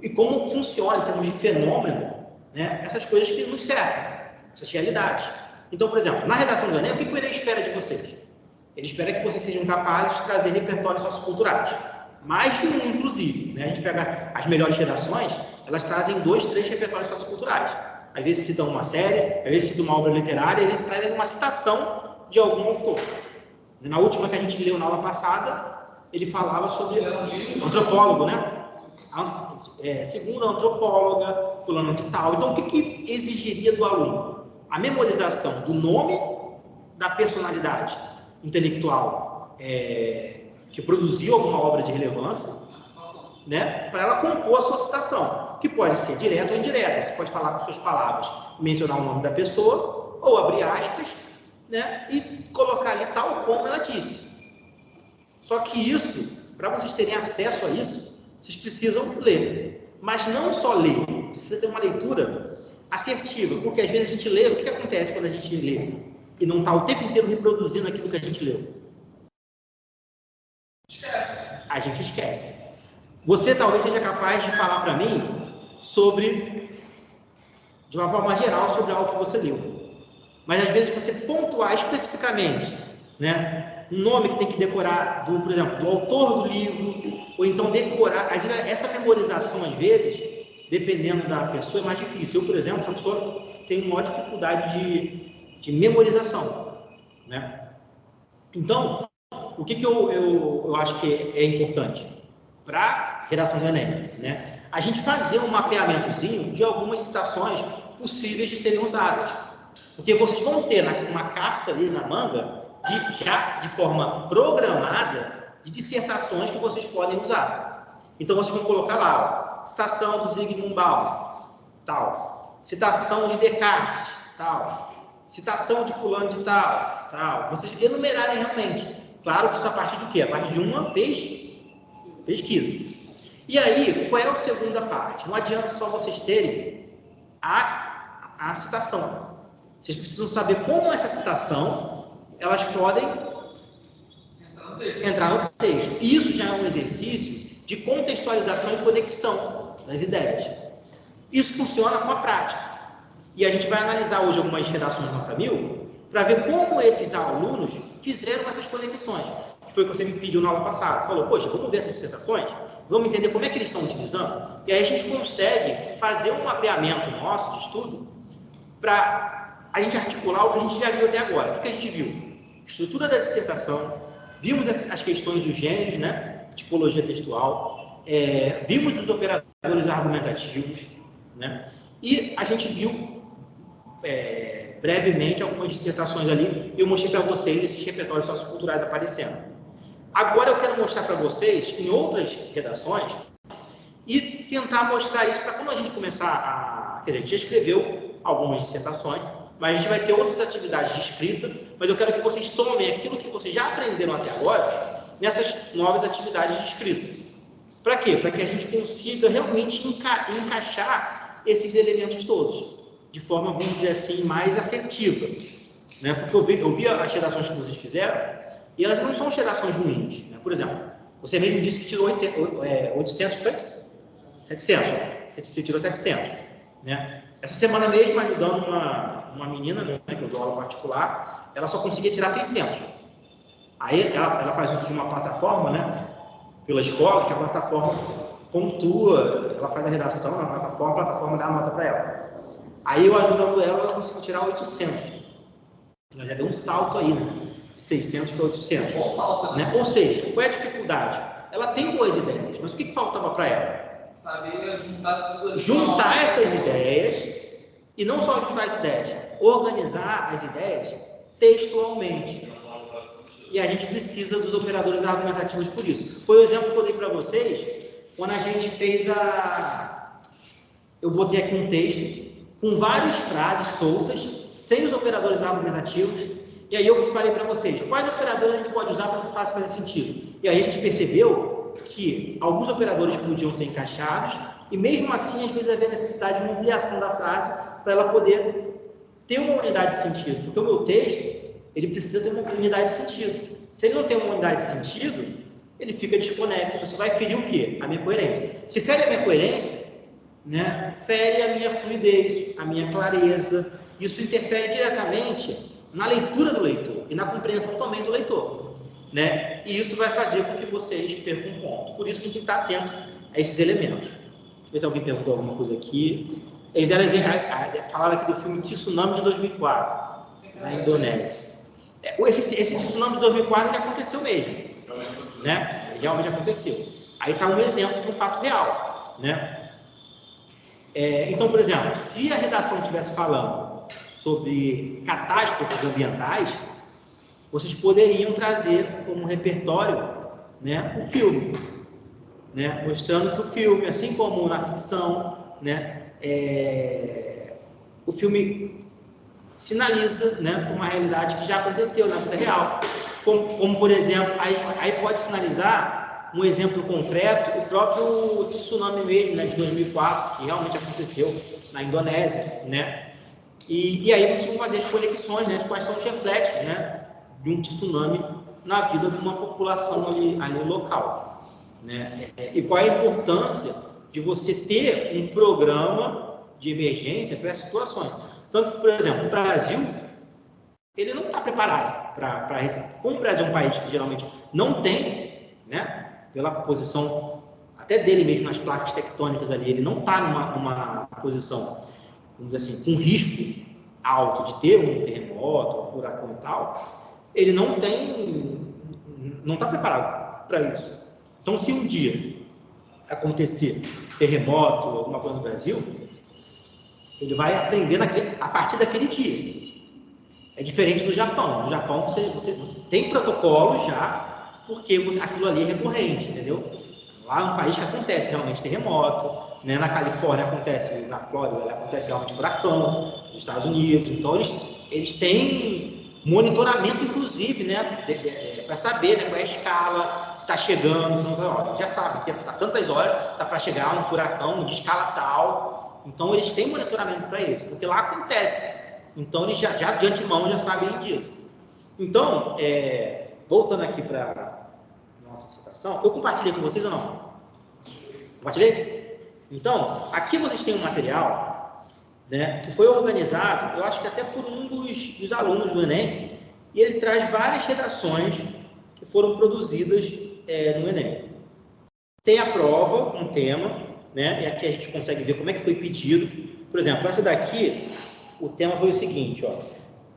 A: e como funciona em termos de fenômeno, né? Essas coisas que nos cercam, essas realidades. Então, por exemplo, na redação do Enem, o que o Enem espera de vocês? Ele espera que vocês sejam capazes de trazer repertórios socioculturais. Mais de um, inclusive. Né? A gente pega as melhores redações, elas trazem 2, 3 repertórios socioculturais. Às vezes citam uma série, às vezes citam uma obra literária, às vezes trazem uma citação de algum autor. Na última que a gente leu na aula passada, ele falava sobre antropólogo, né? Segundo a antropóloga, fulano de tal. Então, o que exigiria do aluno? A memorização do nome, da personalidade intelectual que produziu alguma obra de relevância, né? Para ela compor a sua citação, que pode ser direta ou indireta. Você pode falar com suas palavras, mencionar o nome da pessoa, ou abrir aspas, né? E colocar ali tal como ela disse. Só que isso, para vocês terem acesso a isso, vocês precisam ler. Mas não só ler, precisa ter uma leitura assertiva, porque às vezes a gente lê, o que acontece quando a gente lê e não está o tempo inteiro reproduzindo aquilo que a gente leu?
E: Esquece.
A: A gente esquece. Você talvez seja capaz de falar para mim de uma forma geral, sobre algo que você leu. Mas às vezes você pontuar especificamente, né, um nome que tem que decorar, por exemplo, do autor do livro, ou então decorar, às vezes essa memorização, às vezes, dependendo da pessoa, é mais difícil. Eu, por exemplo, sou uma pessoa que tem maior dificuldade de memorização, né? Então, o que eu acho que é importante para a redação do Enem, né? A gente fazer um mapeamentozinho de algumas citações possíveis de serem usadas. Porque vocês vão ter uma carta ali na manga, já de forma programada, de dissertações que vocês podem usar. Então, vocês vão colocar lá, ó, citação do Zygmunt Bauman, tal. Citação de Descartes, tal. Citação de fulano de tal, tal. Vocês enumerarem realmente. Claro que isso a partir de quê? A partir de uma pesquisa. E aí, qual é a segunda parte? Não adianta só vocês terem a citação. Vocês precisam saber como essa citação, elas podem entrar no texto. Isso já é um exercício de contextualização e conexão das ideias. Isso funciona com a prática. E a gente vai analisar hoje algumas redações nota 1000 para ver como esses alunos fizeram essas conexões, que foi o que você me pediu na aula passada. Falou, poxa, vamos ver essas dissertações, vamos entender como é que eles estão utilizando, e aí a gente consegue fazer um mapeamento nosso de estudo para a gente articular o que a gente já viu até agora. O que a gente viu? Estrutura da dissertação, vimos as questões dos gêneros, né? Tipologia textual, vimos os operadores argumentativos, né? E a gente viu brevemente algumas dissertações ali, e eu mostrei para vocês esses repertórios socioculturais aparecendo. Agora eu quero mostrar para vocês, em outras redações, e tentar mostrar isso para quando a gente começar a... Quer dizer, a gente já escreveu algumas dissertações, mas a gente vai ter outras atividades de escrita, mas eu quero que vocês somem aquilo que vocês já aprenderam até agora nessas novas atividades de escrita. Para quê? Para que a gente consiga realmente encaixar esses elementos todos, de forma, vamos dizer assim, mais assertiva. Né? Porque eu vi as redações que vocês fizeram, e elas não são redações ruins. Né? Por exemplo, você mesmo disse que tirou 800, foi? 700. Você tirou 700. Né? Essa semana mesmo, ajudando uma menina, né, que eu dou aula particular, ela só conseguia tirar 600. Aí ela faz uso de uma plataforma, né, pela escola, que a plataforma pontua, ela faz a redação na plataforma, a plataforma dá a nota para ela. Aí eu ajudando ela conseguiu tirar 800. Ela já deu um salto aí, né? De 600 para 800.
E: Bom salto,
A: né? Ou seja, qual é a dificuldade? Ela tem boas ideias, mas o que faltava para ela?
E: Saber juntar tudo.
A: Juntar essas ideias, e não só juntar as ideias, organizar as ideias textualmente. E a gente precisa dos operadores argumentativos por isso. Foi o exemplo que eu dei para vocês, quando a gente fez eu botei aqui um texto com várias frases soltas, sem os operadores argumentativos, e aí eu falei para vocês, quais operadores a gente pode usar para que faça fazer sentido? E aí a gente percebeu que alguns operadores podiam ser encaixados, e mesmo assim, às vezes, havia necessidade de uma ampliação da frase para ela poder ter uma unidade de sentido. Porque o meu texto, ele precisa ter uma unidade de sentido. Se ele não tem uma unidade de sentido, ele fica desconexo. Você vai ferir o quê? A minha coerência. Se fere a minha coerência, né, fere a minha fluidez, a minha clareza. Isso interfere diretamente na leitura do leitor e na compreensão também do leitor. Né? E isso vai fazer com que vocês percam um ponto. Por isso que a gente tem que estar atento a esses elementos. Deixa eu ver se alguém perguntou alguma coisa aqui. Eles falaram aqui do filme Tsunami de 2004, na Indonésia. Esse tsunami de 2004 ele aconteceu mesmo. Né? Realmente aconteceu. Aí está um exemplo de um fato real. Né? Então, por exemplo, se a redação estivesse falando sobre catástrofes ambientais, vocês poderiam trazer como repertório, né, o filme, né, mostrando que o filme, assim como na ficção, né, o filme sinaliza, né, uma realidade que já aconteceu na vida real, como por exemplo, aí pode sinalizar um exemplo concreto, o próprio tsunami mesmo, né, de 2004, que realmente aconteceu na Indonésia, né, e aí vocês vão fazer as conexões, né, de quais são os reflexos, né, de um tsunami na vida de uma população ali local, né? E qual é a importância de você ter um programa de emergência para essas situações. Tanto que, por exemplo, o Brasil, ele não está preparado para receber. Como o Brasil é um país que geralmente não tem, né, pela posição até dele mesmo nas placas tectônicas ali, ele não está numa posição, vamos dizer assim, com risco alto de ter um terremoto, um furacão e tal. Ele não está preparado para isso. Então, se um dia acontecer terremoto, alguma coisa no Brasil, ele vai aprender a partir daquele dia. É diferente do Japão. No Japão, você tem protocolo já, porque aquilo ali é recorrente, entendeu? Lá é um país que acontece realmente terremoto, né? Na Califórnia acontece, na Flórida acontece realmente furacão, nos Estados Unidos. Então, eles têm monitoramento, inclusive, né, para saber, né, qual é a escala, se está chegando, se não está. Já sabe que está tantas horas, está para chegar um furacão de escala tal. Então, eles têm monitoramento para isso, porque lá acontece. Então, eles já de antemão já sabem disso. Então, voltando aqui para a nossa dissertação, eu compartilhei com vocês ou não? Compartilhei? Então, aqui vocês têm um material, né, que foi organizado, eu acho que até por um dos alunos do Enem, e ele traz várias redações que foram produzidas no Enem. Tem a prova, um tema, né? E aqui a gente consegue ver como é que foi pedido. Por exemplo, essa daqui, o tema foi o seguinte, ó.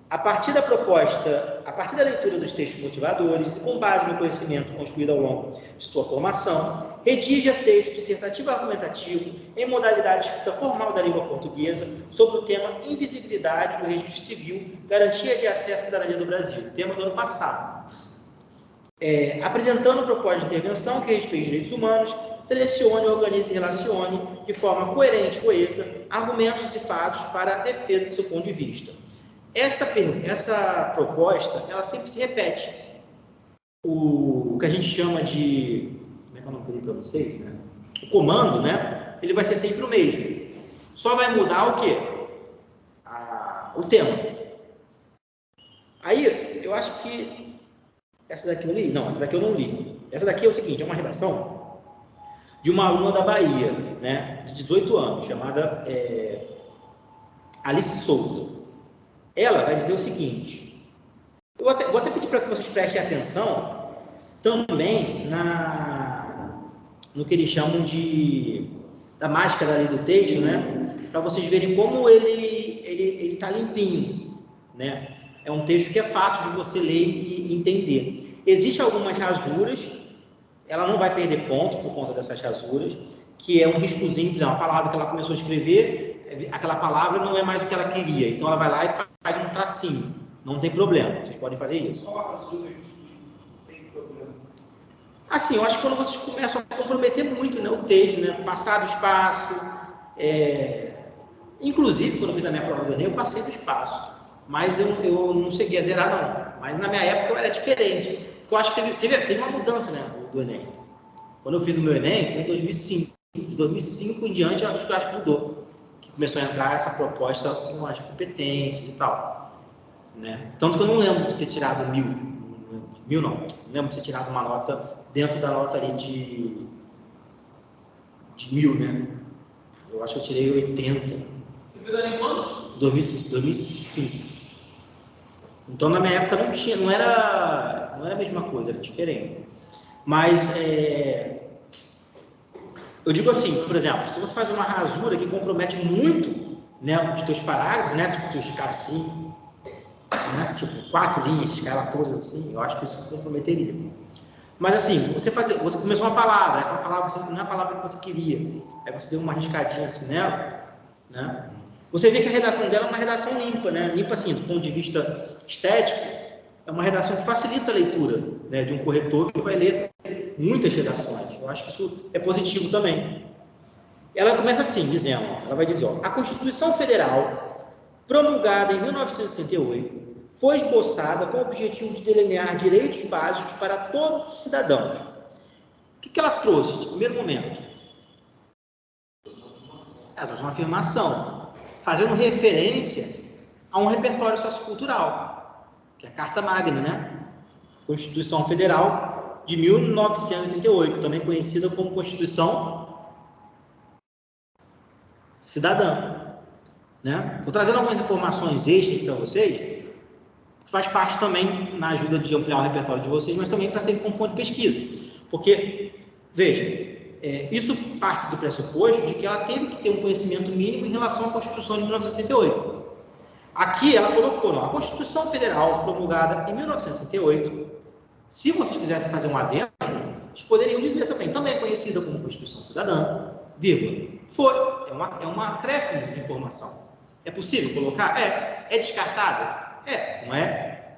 A: A partir da leitura dos textos motivadores e com base no conhecimento construído ao longo de sua formação, redija texto dissertativo argumentativo em modalidade de escrita formal da língua portuguesa sobre o tema invisibilidade do registro civil, garantia de acesso à cidadania do Brasil, tema do ano passado. Apresentando proposta de intervenção que respeite os direitos humanos, selecione, organize e relacione de forma coerente e coesa argumentos e fatos para a defesa do seu ponto de vista. Essa proposta, ela sempre se repete. O que a gente chama de... Como é que eu não falei para vocês? Né? O comando, né? Ele vai ser sempre o mesmo. Só vai mudar o quê? O tema. Aí, eu acho que... Essa daqui eu li? Não, essa daqui eu não li. Essa daqui é o seguinte, é uma redação de uma aluna da Bahia, né? De 18 anos, chamada Alice Souza. Ela vai dizer o seguinte, vou até pedir para que vocês prestem atenção também no que eles chamam da máscara ali do texto, né? Para vocês verem como ele está limpinho, né? É um texto que é fácil de você ler e entender. Existem algumas rasuras, ela não vai perder ponto por conta dessas rasuras, que é um riscozinho, uma palavra que ela começou a escrever, aquela palavra não é mais o que ela queria, então ela vai lá e faz um tracinho, não tem problema, vocês podem fazer isso.
C: Só a rasura que tem problema.
A: Assim, eu acho que quando vocês começam a comprometer muito, né, o texto, né, passar do espaço, inclusive, quando eu fiz a minha prova do Enem, eu passei do espaço, mas eu não cheguei a zerar, não, mas na minha época eu era diferente, porque eu acho que teve uma mudança, né, do Enem. Quando eu fiz o meu Enem, foi em 2005, de 2005 em diante, eu acho que mudou. Começou a entrar essa proposta com as competências e tal, né? Tanto que eu não lembro de ter tirado 1000, não lembro de ter tirado uma nota dentro da nota ali de 1000, né? Eu acho que eu tirei 80.
E: Você fez em quando?
A: 2005. Então na minha época não era a mesma coisa, era diferente. Mas eu digo assim, por exemplo, se você faz uma rasura que compromete muito, né, os teus parágrafos, né, tipo, tu ficar assim, né, tipo, 4 linhas, escala todas assim, eu acho que isso comprometeria. Mas assim, você começou uma palavra, aquela palavra não é a palavra que você queria, aí você deu uma riscadinha assim nela, né, você vê que a redação dela é uma redação limpa, né, limpa assim, do ponto de vista estético, é uma redação que facilita a leitura, né, de um corretor que vai ler muitas redações. Eu acho que isso é positivo também. Ela começa assim, dizendo, ela vai dizer, a Constituição Federal, promulgada em 1988, foi esboçada com o objetivo de delinear direitos básicos para todos os cidadãos. O que ela trouxe de primeiro momento? Ela trouxe uma afirmação, fazendo referência a um repertório sociocultural, que é a Carta Magna, né? Constituição Federal de 1988, também conhecida como Constituição Cidadã, né? Vou trazendo algumas informações extras para vocês, que faz parte também na ajuda de ampliar o repertório de vocês, mas também para servir como fonte de pesquisa. Porque, veja, isso parte do pressuposto de que ela teve que ter um conhecimento mínimo em relação à Constituição de 1988. Aqui ela colocou, a Constituição Federal promulgada em 1988, se vocês quisessem fazer um adendo, vocês poderiam dizer também é conhecida como Constituição Cidadã, vírgula. É uma acréscimo de informação. É possível colocar? É descartável? Não é,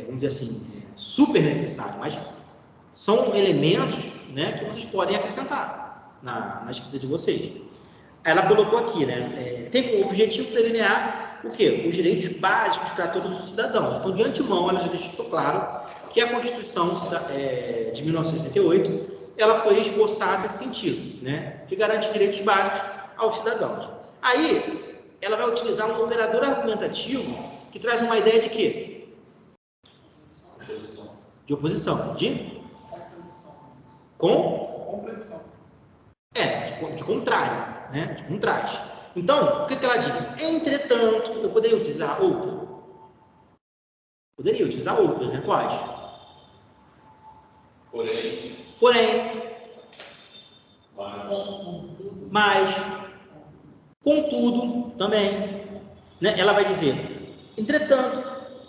A: vamos dizer assim, super necessário, mas são elementos, né, que vocês podem acrescentar na escrita de vocês. Ela colocou aqui, né, tem como objetivo delinear o quê? Os direitos básicos para todos os cidadãos. Então, de antemão, ela já deixou claro que a Constituição de 1988, ela foi esboçada nesse sentido, né, de garantir direitos básicos aos cidadãos. Aí, ela vai utilizar um operador argumentativo que traz uma ideia de quê? De oposição. De
C: Compreensão.
A: De contrário, né? De contraste. Então, o que ela diz? Entretanto, eu poderia utilizar outra. Poderia utilizar outras, né? Quais? Porém, mas, contudo, também, né? Ela vai dizer, entretanto,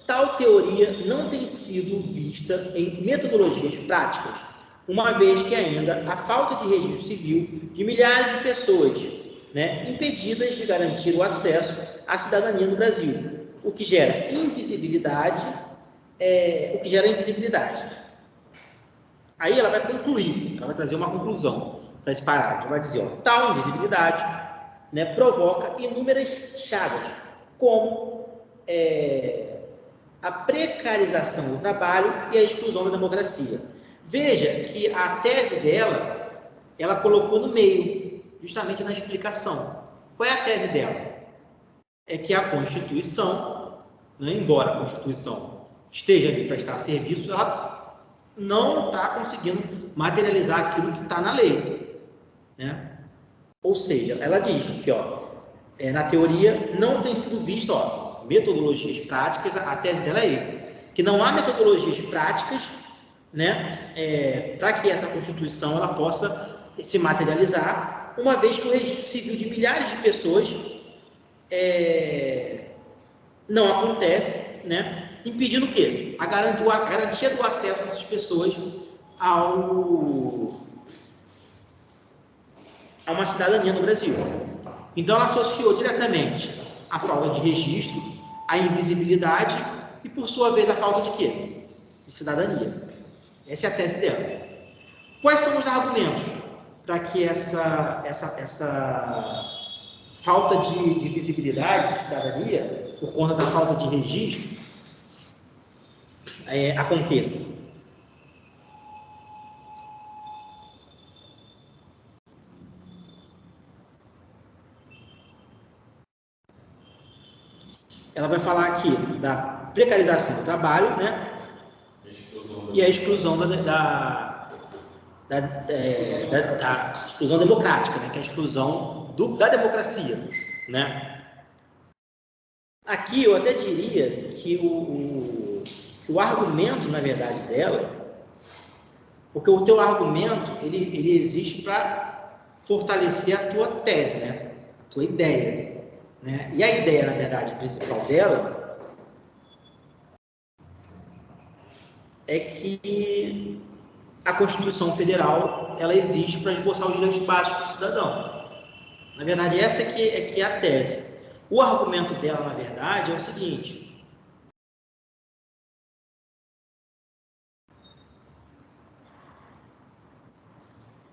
A: tal teoria não tem sido vista em metodologias práticas, uma vez que ainda há falta de registro civil de milhares de pessoas, né, impedidas de garantir o acesso à cidadania no Brasil, o que gera invisibilidade, Aí ela vai concluir, ela vai trazer uma conclusão para esse parágrafo, vai dizer, ó, tal invisibilidade, né, provoca inúmeras chagas, como a precarização do trabalho e a exclusão da democracia. Veja que a tese dela, ela colocou no meio, justamente na explicação. Qual é a tese dela? É que a Constituição, né, embora a Constituição esteja ali para estar a serviço, ela não está conseguindo materializar aquilo que está na lei, né? Ou seja, ela diz que, ó, na teoria não tem sido visto, ó, metodologias práticas, a tese dela é essa, que não há metodologias práticas, né, para que essa Constituição ela possa se materializar, uma vez que o registro civil de milhares de pessoas não acontece, né, impedindo o quê? A garantia do acesso dessas pessoas a uma cidadania no Brasil. Então, ela associou diretamente a falta de registro, a invisibilidade e, por sua vez, a falta de quê? De cidadania. Essa é a tese dela. Quais são os argumentos para que essa falta de visibilidade, de cidadania, por conta da falta de registro, aconteça? Ela vai falar aqui da precarização do trabalho, né? E a exclusão da exclusão democrática, né? Que é a exclusão da democracia, né? Aqui eu até diria que o argumento, na verdade, dela, porque o teu argumento ele existe para fortalecer a tua tese, né? A tua ideia. Né? E a ideia, na verdade, principal dela é que a Constituição Federal ela existe para esboçar os direitos básicos do cidadão. Na verdade, essa que é a tese. O argumento dela, na verdade, é o seguinte: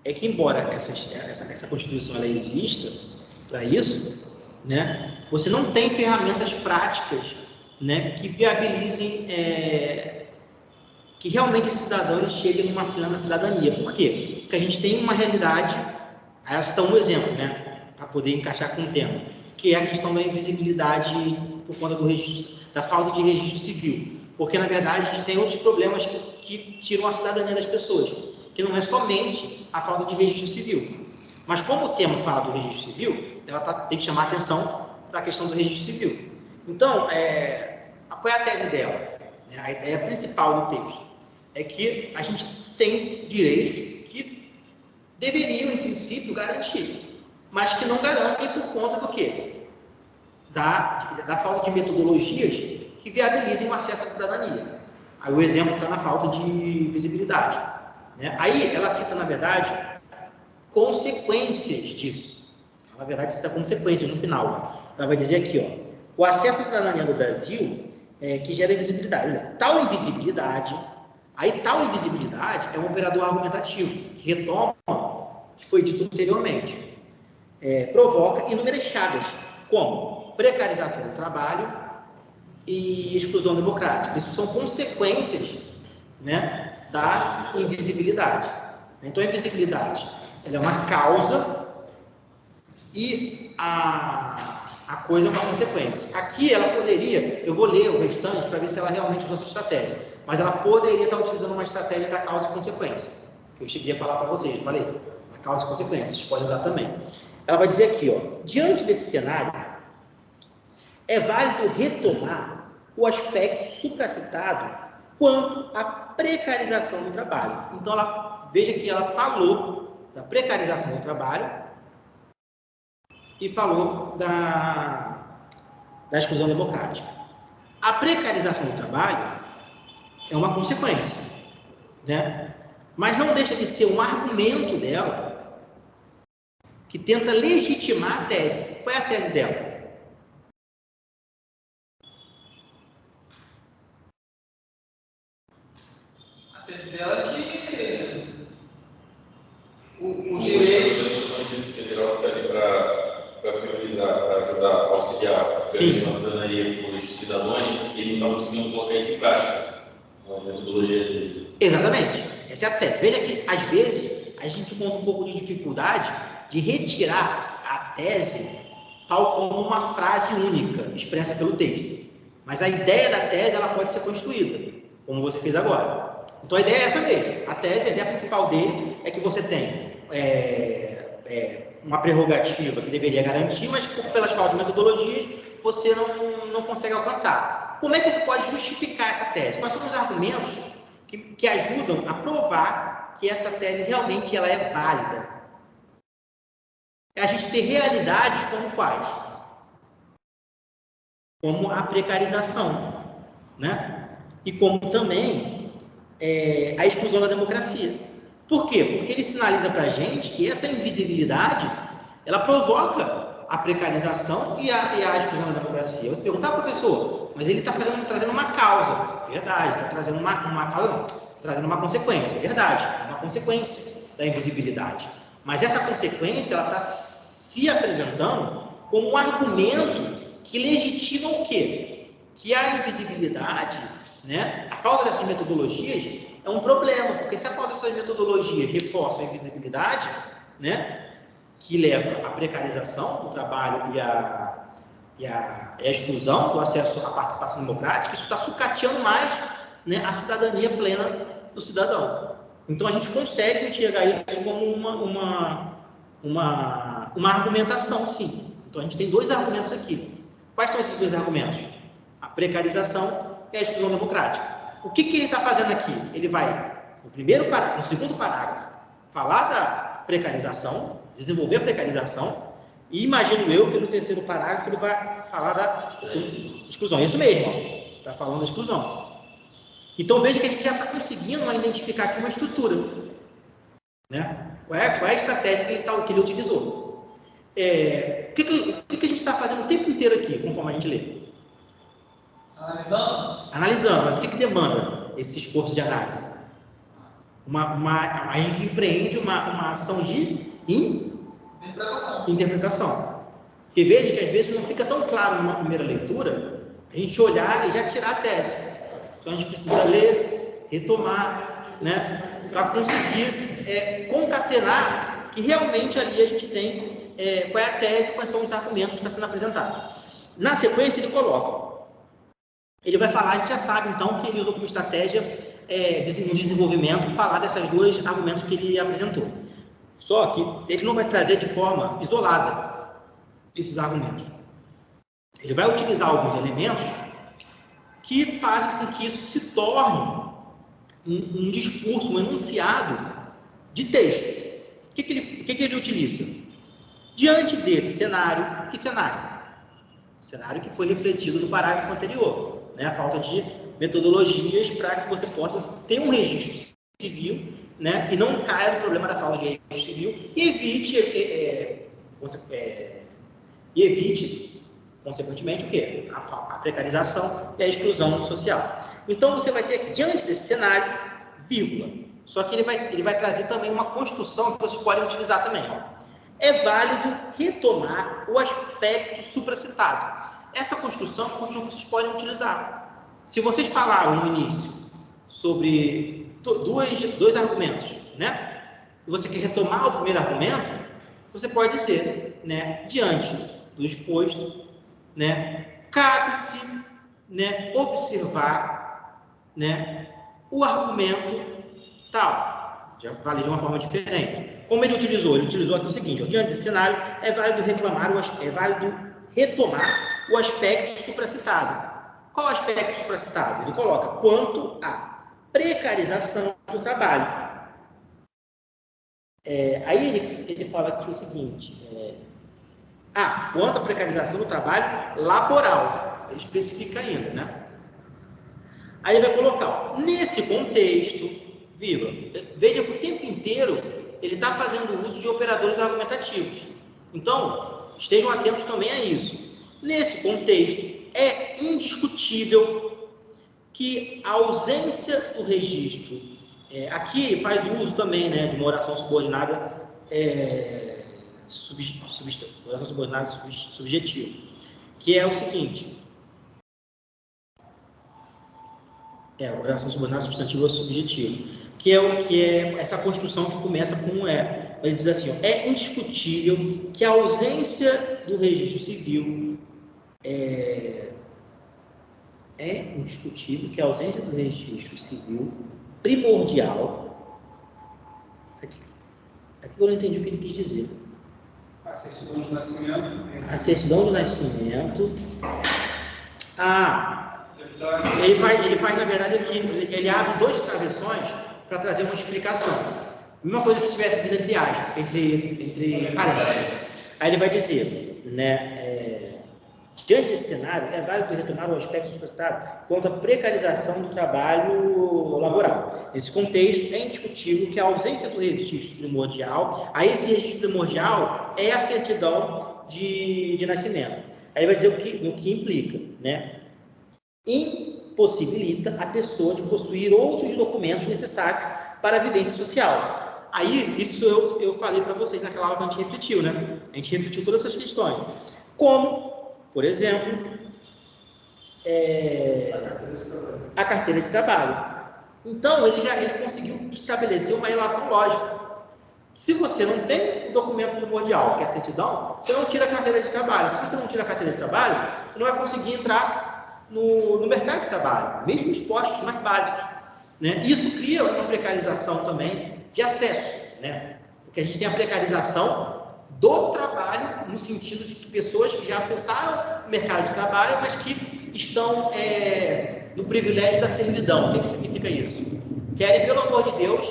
A: é que, embora essa Constituição ela exista para isso, né, você não tem ferramentas práticas, né, que viabilizem que realmente esse cidadão ele chegue numa plena cidadania. Por quê? Porque a gente tem uma realidade, aí ela cita um exemplo, né, para poder encaixar com o tema, que é a questão da invisibilidade por conta do registro, da falta de registro civil. Porque, na verdade, a gente tem outros problemas que tiram a cidadania das pessoas, que não é somente a falta de registro civil. Mas como o tema fala do registro civil, ela tem que chamar a atenção para a questão do registro civil. Então, qual é a tese dela? A ideia principal do texto é que a gente tem direitos que deveriam, em princípio, garantir, mas que não garantem por conta do quê? Da falta de metodologias que viabilizem o acesso à cidadania. Aí o exemplo está na falta de visibilidade. Né? Aí ela cita, na verdade, consequências disso. Na verdade, cita consequências no final. Ela vai dizer aqui, ó, o acesso à cidadania do Brasil que gera invisibilidade. Tal invisibilidade é um operador argumentativo que retoma o que foi dito anteriormente. Provoca inúmeras chagas, como precarização do trabalho e exclusão democrática. Isso são consequências, né, da invisibilidade. Então, a invisibilidade ela é uma causa e a coisa é uma consequência. Aqui ela poderia, eu vou ler o restante para ver se ela realmente usou essa estratégia, mas ela poderia estar utilizando uma estratégia da causa e consequência, que eu cheguei a falar para vocês, falei, a causa e consequência, vocês podem usar também. Ela vai dizer aqui, ó, diante desse cenário, é válido retomar o aspecto supracitado quanto à precarização do trabalho. Então, veja que ela falou da precarização do trabalho e falou da exclusão democrática. A precarização do trabalho é uma consequência, né? Mas não deixa de ser um argumento dela que tenta legitimar a tese. Qual é a tese dela?
E: A tese dela é que os direitos...
D: O Instituto Federal está ali para priorizar, para ajudar a auxiliar a uma cidadania para os cidadãos, e ele não está conseguindo colocar isso em prática, na metodologia dele.
A: Exatamente, essa é a tese. Veja que, às vezes, a gente encontra um pouco de dificuldade de retirar a tese tal como uma frase única, expressa pelo texto. Mas a ideia da tese ela pode ser construída, como você fez agora. Então, a ideia é essa mesmo. A tese, a ideia principal dele é que você tem uma prerrogativa que deveria garantir, mas pelas faltas de metodologias, você não consegue alcançar. Como é que você pode justificar essa tese? Quais são os argumentos que ajudam a provar que essa tese realmente ela é válida? É a gente ter realidades como quais? Como a precarização, né? E como também a exclusão da democracia. Por quê? Porque ele sinaliza para a gente que essa invisibilidade ela provoca a precarização e a exclusão da democracia. Você pergunta, professor, mas ele está trazendo uma causa. Verdade, está trazendo uma causa, não, trazendo uma consequência. Verdade, é uma consequência da invisibilidade. Mas essa consequência ela está se apresentando como um argumento que legitima o quê? Que a invisibilidade, né, a falta dessas metodologias é um problema, porque se a falta dessas metodologias reforça a invisibilidade, né, que leva à precarização do trabalho e a exclusão do acesso à participação democrática, isso está sucateando mais, né, a cidadania plena do cidadão. Então, a gente consegue enxergar isso como uma argumentação, sim. Então, a gente tem dois argumentos aqui. Quais são esses dois argumentos? A precarização e a exclusão democrática. O que ele está fazendo aqui? Ele vai, no segundo parágrafo, falar da precarização, desenvolver a precarização, e imagino eu que no terceiro parágrafo ele vai falar da exclusão. É isso mesmo, está falando da exclusão. Então, veja que a gente já está conseguindo identificar aqui uma estrutura, né? Qual é a estratégia que ele utilizou? O que a gente está fazendo o tempo inteiro aqui, conforme a gente lê? Analisando. Mas o que demanda esse esforço de análise? A gente empreende uma ação de interpretação. Porque veja que às vezes não fica tão claro numa primeira leitura a gente olhar e já tirar a tese. Então a gente precisa ler, retomar, né, para conseguir concatenar que realmente ali a gente tem qual é a tese, quais são os argumentos que estão sendo apresentados. Na sequência ele ele vai falar, a gente já sabe então que ele usou como estratégia no desenvolvimento falar desses dois argumentos que ele apresentou. Só que ele não vai trazer de forma isolada esses argumentos. Ele vai utilizar alguns elementos que fazem com que isso se torne um discurso, um enunciado de texto. O que ele utiliza? Diante desse cenário, que cenário? O cenário que foi refletido no parágrafo anterior, né? A falta de metodologias para que você possa ter um registro civil, né? E não caia no problema da falta de registro civil e evite, consequentemente, o quê? A precarização e a exclusão social. Então, você vai ter aqui, diante desse cenário, vírgula. Só que ele vai trazer também uma construção que vocês podem utilizar também. É válido retomar o aspecto supracitado. Essa construção é uma construção que vocês podem utilizar. Se vocês falaram no início sobre dois argumentos, né? E você quer retomar o primeiro argumento, você pode dizer, né, diante do exposto, né, cabe-se, né, observar, né, o argumento tal. Já falei de uma forma diferente. Como ele utilizou? Ele utilizou aqui o seguinte: diante desse cenário, é válido retomar o aspecto supracitado. Qual aspecto supracitado? Ele coloca quanto à precarização do trabalho. Aí ele fala aqui o seguinte, quanto à precarização do trabalho laboral. Ele especifica ainda, né? Aí ele vai colocar, nesse contexto, veja que o tempo inteiro ele está fazendo uso de operadores argumentativos. Então, estejam atentos também a isso. Nesse contexto, é indiscutível que a ausência do registro, aqui faz uso também, né, de uma oração subordinada oração subordinada subjetiva, que é o seguinte, oração subordinada substantiva subjetiva, que é essa construção que começa com ele diz assim, é indiscutível que a ausência do registro civil indiscutível que a ausência do registro civil primordial, aqui eu não entendi o que ele quis dizer.
C: A certidão de nascimento.
A: A certidão de nascimento. Ele faz, na verdade, aqui, ele abre 2 travessões para trazer uma explicação. Uma coisa que estivesse vindo entre aspas, entre parênteses. Aí ele vai dizer, né, diante desse cenário, é válido retomar o aspecto supracitado quanto à precarização do trabalho laboral. Nesse contexto, é indiscutível que a ausência do registro primordial, aí esse registro primordial é a certidão de nascimento. Aí ele vai dizer o que implica, né? Impossibilita a pessoa de possuir outros documentos necessários para a vivência social. Aí, isso eu falei para vocês naquela aula que a gente refletiu, né? A gente refletiu todas essas questões. Como, por exemplo, a carteira de trabalho. Então, ele conseguiu estabelecer uma relação lógica. Se você não tem o documento primordial, que é a certidão, você não tira a carteira de trabalho. Se você não tira a carteira de trabalho, você não vai conseguir entrar no mercado de trabalho, mesmo nos postos mais básicos, né? Isso cria uma precarização também de acesso, né? Porque a gente tem a precarização do trabalho, no sentido de que pessoas que já acessaram o mercado de trabalho, mas que estão no privilégio da servidão. O que significa isso? Querem, pelo amor de Deus,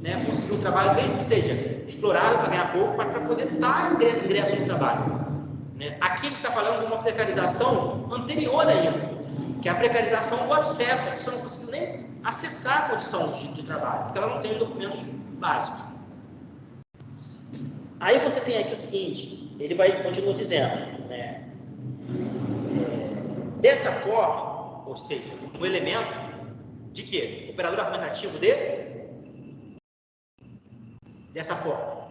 A: né, conseguir um trabalho, mesmo que seja explorado para ganhar pouco, mas para poder dar ingresso no trabalho. Né? Aqui a gente está falando de uma precarização anterior ainda, que é a precarização do acesso. A pessoa não conseguiu nem acessar a condição de trabalho, porque ela não tem os documentos básicos. Aí você tem aqui o seguinte, ele continua dizendo, né, dessa forma, ou seja, um elemento de quê? Operador argumentativo dessa forma.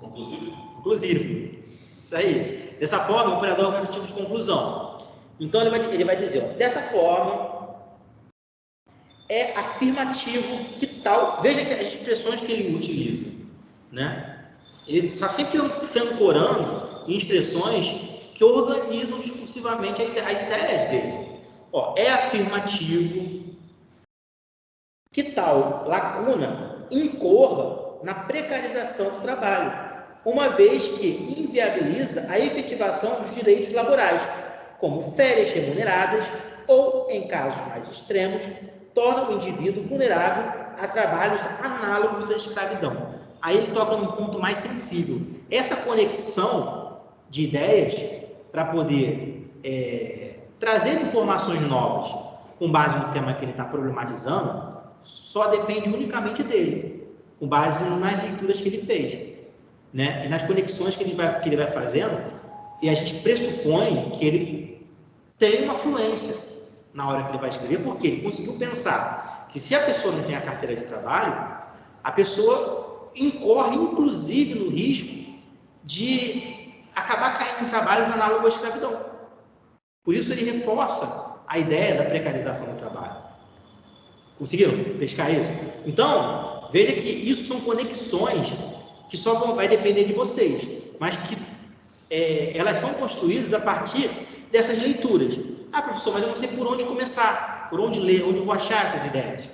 A: Conclusivo. Isso aí. Dessa forma, operador argumentativo de conclusão. Então, ele vai dizer, dessa forma, é afirmativo que tal... Veja que as expressões que ele utiliza, né? Ele está sempre se ancorando em expressões que organizam discursivamente as ideias dele. É afirmativo que tal lacuna incorra na precarização do trabalho, uma vez que inviabiliza a efetivação dos direitos laborais, como férias remuneradas ou, em casos mais extremos, torna o indivíduo vulnerável a trabalhos análogos à escravidão. Aí ele toca num ponto mais sensível. Essa conexão de ideias para poder trazer informações novas com base no tema que ele está problematizando só depende unicamente dele, com base nas leituras que ele fez, né? E nas conexões que ele vai fazendo, e a gente pressupõe que ele tem uma fluência na hora que ele vai escrever, porque ele conseguiu pensar que se a pessoa não tem a carteira de trabalho, a pessoa incorre, inclusive, no risco de acabar caindo em trabalhos análogos à escravidão. Por isso ele reforça a ideia da precarização do trabalho. Conseguiram pescar isso? Então, veja que isso são conexões que só vai depender de vocês, mas que elas são construídas a partir dessas leituras. Professor, mas eu não sei por onde começar, por onde ler, onde eu vou achar essas ideias.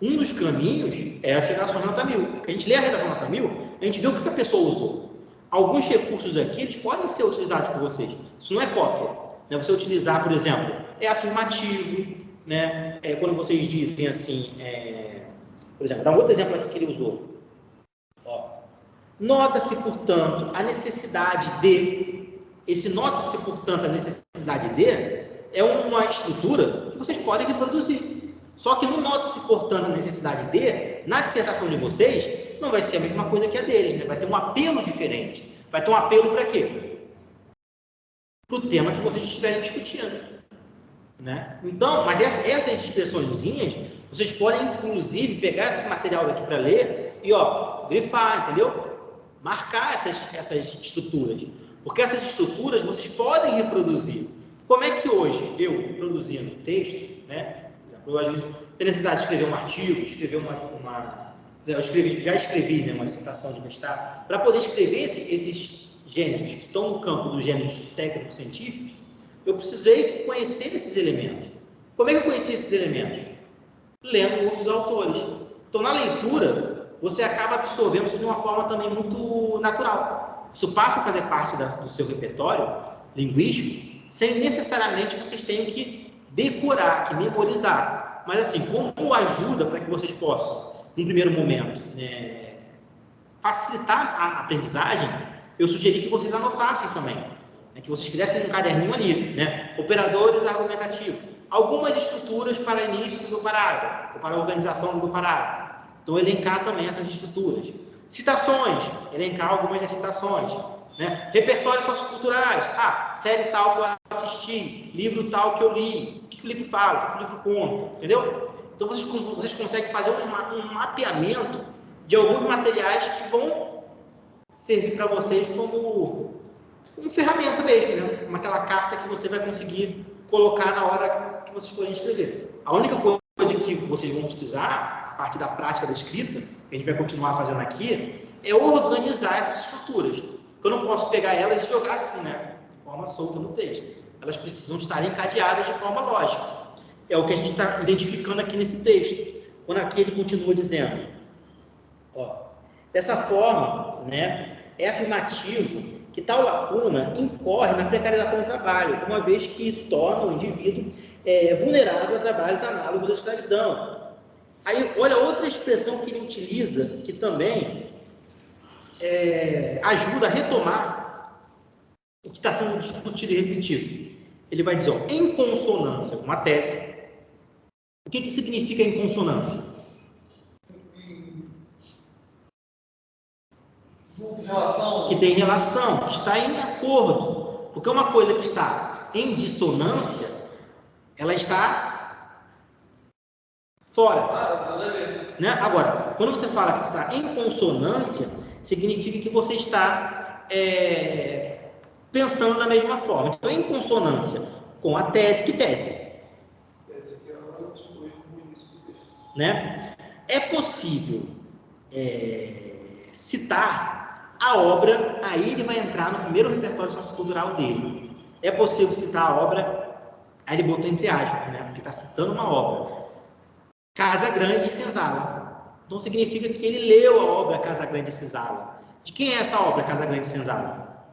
A: Um dos caminhos é as redações nota 1000. Porque a gente lê a redação nota 1000, a gente vê o que a pessoa usou. alguns recursos aqui, eles podem ser utilizados por vocês. Isso não é cópia. Né? Você utilizar, por exemplo, afirmativo, né? Quando vocês dizem assim, por exemplo, dá um outro exemplo aqui que ele usou. Nota-se, portanto, a necessidade de... Esse nota-se, portanto, a necessidade de é uma estrutura que vocês podem reproduzir. Só que no nota-se, portanto, a necessidade de, na dissertação de vocês, não vai ser a mesma coisa que a deles, né? Vai ter um apelo diferente. Vai ter um apelo para quê? Para o tema que vocês estiverem discutindo. Né? Então, mas essas expressõezinhas, vocês podem, inclusive, pegar esse material daqui para ler e, grifar, entendeu? Marcar essas estruturas. Porque essas estruturas vocês podem reproduzir. Como é que hoje, eu, produzindo texto, né? Eu, às vezes, tenho necessidade de escrever um artigo, escrever já escrevi, né, uma dissertação de mestrado, para poder escrever esses gêneros que estão no campo dos gêneros técnicos científicos, eu precisei conhecer esses elementos. Como é que eu conheci esses elementos? Lendo outros autores. Então, na leitura, você acaba absorvendo isso de uma forma também muito natural. Isso passa a fazer parte do seu repertório linguístico, sem necessariamente vocês tenham que decorar, que memorizar. Mas, assim, como ajuda para que vocês possam, no primeiro momento, facilitar a aprendizagem, eu sugeri que vocês anotassem também. Que vocês fizessem um caderninho ali, né? Operadores argumentativos. Algumas estruturas para início do parágrafo, ou para a organização do parágrafo. Então, elencar também essas estruturas. Citações, elencar algumas das citações. Né? Repertórios socioculturais. Série tal que eu assisti, livro tal que eu li. O que o livro fala, o que o livro conta, entendeu? Então, vocês conseguem fazer um mapeamento de alguns materiais que vão servir para vocês como ferramenta mesmo, né? Como aquela carta que você vai conseguir colocar na hora que vocês forem escrever. A única coisa que vocês vão precisar, a partir da prática da escrita, que a gente vai continuar fazendo aqui, é organizar essas estruturas. Porque eu não posso pegar elas e jogar assim, né? De forma solta no texto. Elas precisam estar encadeadas de forma lógica. É o que a gente está identificando aqui nesse texto. Quando aqui ele continua dizendo, dessa forma, né, é afirmativo que tal lacuna incorre na precarização do trabalho, uma vez que torna o indivíduo vulnerável a trabalhos análogos à escravidão. Aí, olha outra expressão que ele utiliza, que também ajuda a retomar o que está sendo discutido e repetido. Ele vai dizer, em consonância com a tese. O que significa em consonância? Que tem relação, que está em acordo. Porque uma coisa que está em dissonância, ela está fora. Né? Agora, quando você fala que está em consonância, significa que você está pensando da mesma forma. Então, em consonância com a tese, que tese? Né? É possível citar a obra, aí ele vai entrar no primeiro repertório sociocultural dele. É possível citar a obra, aí ele botou entre aspas, né? Porque está citando uma obra. Casa Grande e Senzala. Então significa que ele leu a obra Casa Grande e Senzala. De quem é essa obra Casa Grande e Senzala?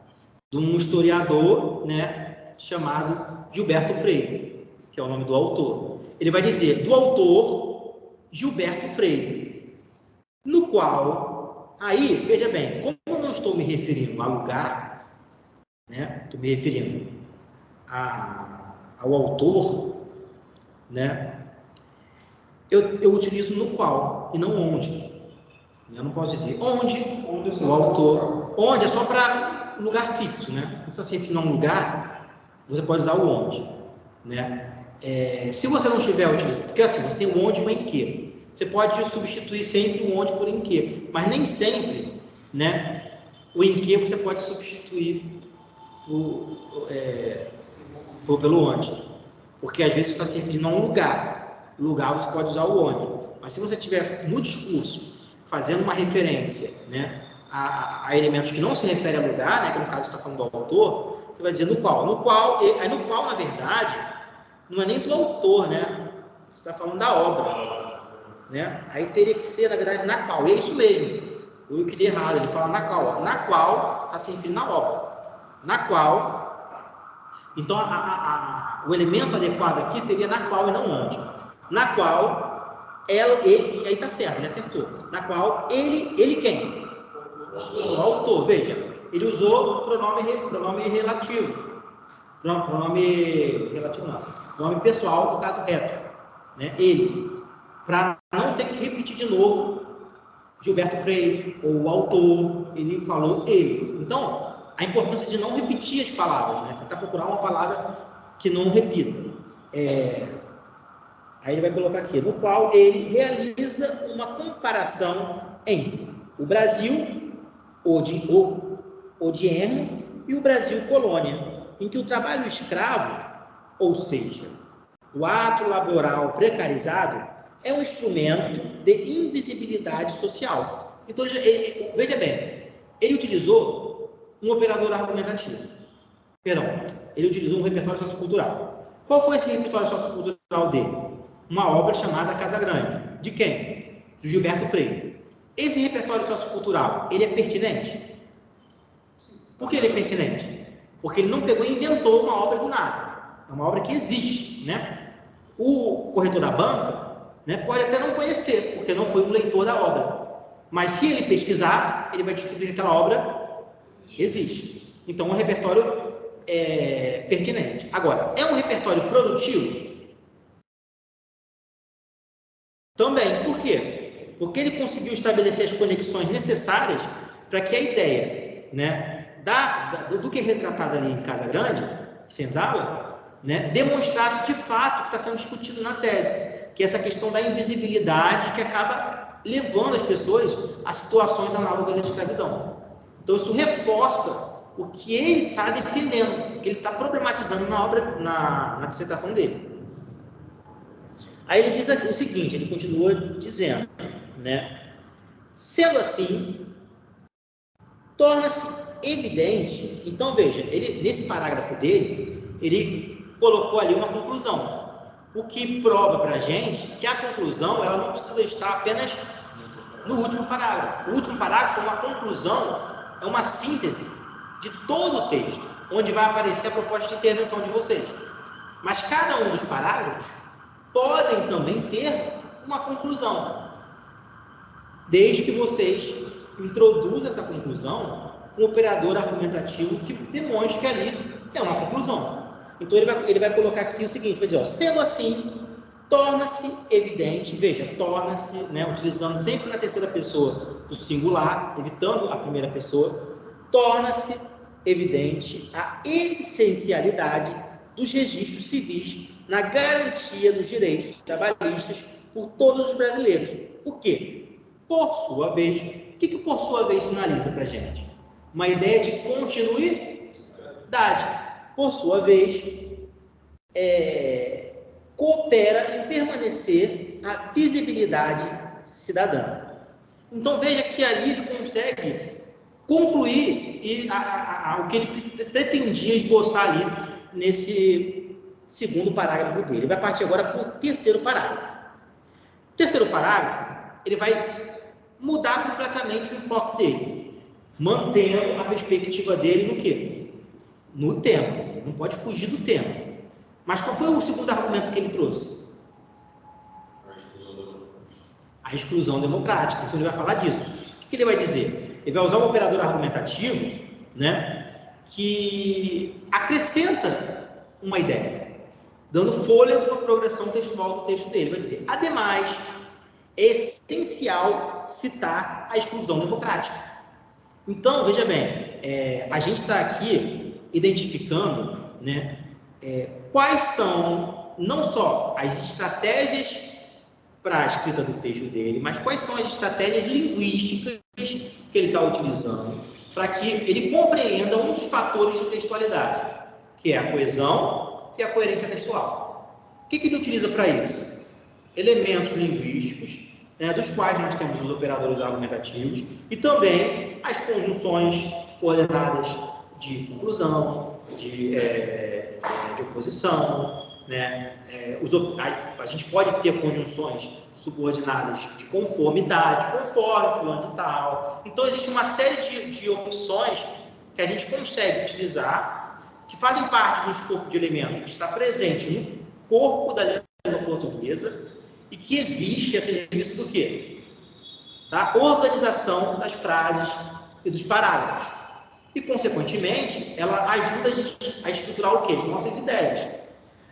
A: De um historiador, né, chamado Gilberto Freire, que é o nome do autor. Ele vai dizer, do autor Gilberto Freire, no qual, aí, veja bem, como eu não estou me referindo a lugar, né, estou me referindo ao autor, né, eu utilizo no qual, e não onde. Eu não posso dizer onde o autor, onde é só para lugar fixo, né, se você se referir a um lugar, você pode usar o onde, né. Se você não estiver utilizando, porque assim, você tem o onde e o em que. Você pode substituir sempre o onde por em que, mas nem sempre, né, o em que você pode substituir pelo onde. Porque às vezes você está se referindo a um lugar. Lugar você pode usar o onde. Mas se você estiver no discurso fazendo uma referência, né, a elementos que não se referem a lugar, né, que no caso você está falando do autor, você vai dizer no qual. No qual, na verdade, não é nem do autor, né? Você está falando da obra, né? Aí teria que ser, na verdade, na qual. E é isso mesmo. Eu li errado, ele fala na qual está se referindo na obra. Na qual. Então, o elemento adequado aqui seria na qual e não onde. Na qual, ele, aí está certo, ele acertou. Na qual, ele quem? O autor, veja, ele usou pronome relativo. Pronome relativo não. Pronome pessoal, no caso reto. Né? Ele. Para não ter que repetir de novo Gilberto Freire, ou o autor, ele falou ele. Então, a importância de não repetir as palavras, né? Tentar procurar uma palavra que não repita. Aí ele vai colocar aqui, no qual ele realiza uma comparação entre o Brasil, odierno, e o Brasil colônia, em que o trabalho escravo, ou seja, o ato laboral precarizado, é um instrumento de invisibilidade social. Então, veja bem, ele utilizou um operador argumentativo. Perdão, ele utilizou um repertório sociocultural. Qual foi esse repertório sociocultural dele? Uma obra chamada Casa Grande. De quem? Do Gilberto Freire. Esse repertório sociocultural, ele é pertinente? Por que ele é pertinente? Porque ele não pegou e inventou uma obra do nada. É uma obra que existe, né? O corretor da banca, né, pode até não conhecer, porque não foi um leitor da obra. Mas se ele pesquisar, ele vai descobrir que aquela obra existe. Então, um repertório pertinente. Agora, é um repertório produtivo? Também. Por quê? Porque ele conseguiu estabelecer as conexões necessárias para que a ideia, né, do que é retratado ali em Casa Grande, Senzala, né, demonstrasse de fato o que está sendo discutido na tese, que é essa questão da invisibilidade que acaba levando as pessoas a situações análogas à escravidão. Então, isso reforça o que ele está defendendo, o que ele está problematizando na obra, na dissertação dele. Aí ele diz o seguinte, ele continua dizendo, né? Sendo assim, torna-se evidente, então veja, ele, nesse parágrafo dele, ele colocou ali uma conclusão, o que prova para a gente que a conclusão ela não precisa estar apenas no último parágrafo. O último parágrafo é uma conclusão, é uma síntese de todo o texto, onde vai aparecer a proposta de intervenção de vocês. Mas cada um dos parágrafos podem também ter uma conclusão, desde que vocês introduzam essa conclusão com um operador argumentativo que demonstre que ali é uma conclusão. Então ele vai colocar aqui o seguinte, vai dizer, ó, sendo assim, torna-se evidente, veja, torna-se, né, utilizando sempre na terceira pessoa do singular, evitando a primeira pessoa, torna-se evidente a essencialidade dos registros civis na garantia dos direitos trabalhistas por todos os brasileiros. O quê? Por sua vez, o que por sua vez sinaliza para a gente? Uma ideia de continuidade. Por sua vez, coopera em permanecer a visibilidade cidadã. Então, veja que ali ele consegue concluir o que ele pretendia esboçar ali nesse segundo parágrafo dele. Ele vai partir agora para o terceiro parágrafo. O terceiro parágrafo, ele vai mudar completamente o enfoque dele, mantendo a perspectiva dele no quê? No tempo. Ele não pode fugir do tempo. Mas qual foi o segundo argumento que ele trouxe? A exclusão democrática. Então, ele vai falar disso. O que ele vai dizer? Ele vai usar um operador argumentativo, né, que acrescenta uma ideia, dando fôlego para a progressão textual do texto dele. Vai dizer, ademais, é essencial citar a exclusão democrática. Então, veja bem, a gente está aqui identificando, né, quais são, não só as estratégias para a escrita do texto dele, mas quais são as estratégias linguísticas que ele está utilizando para que ele compreenda um dos fatores de textualidade, que é a coesão e a coerência textual. O que ele utiliza para isso? Elementos linguísticos, né, dos quais nós temos os operadores argumentativos e também as conjunções coordenadas de conclusão, de oposição, né? A gente pode ter conjunções subordinadas de conformidade, conforme fulano de tal. Então, existe uma série de opções que a gente consegue utilizar, que fazem parte do escopo de elementos que está presente no corpo da língua portuguesa e que existe a serviço do quê? Da organização das frases e dos parágrafos. E, consequentemente, ela ajuda a gente a estruturar o quê? As nossas ideias.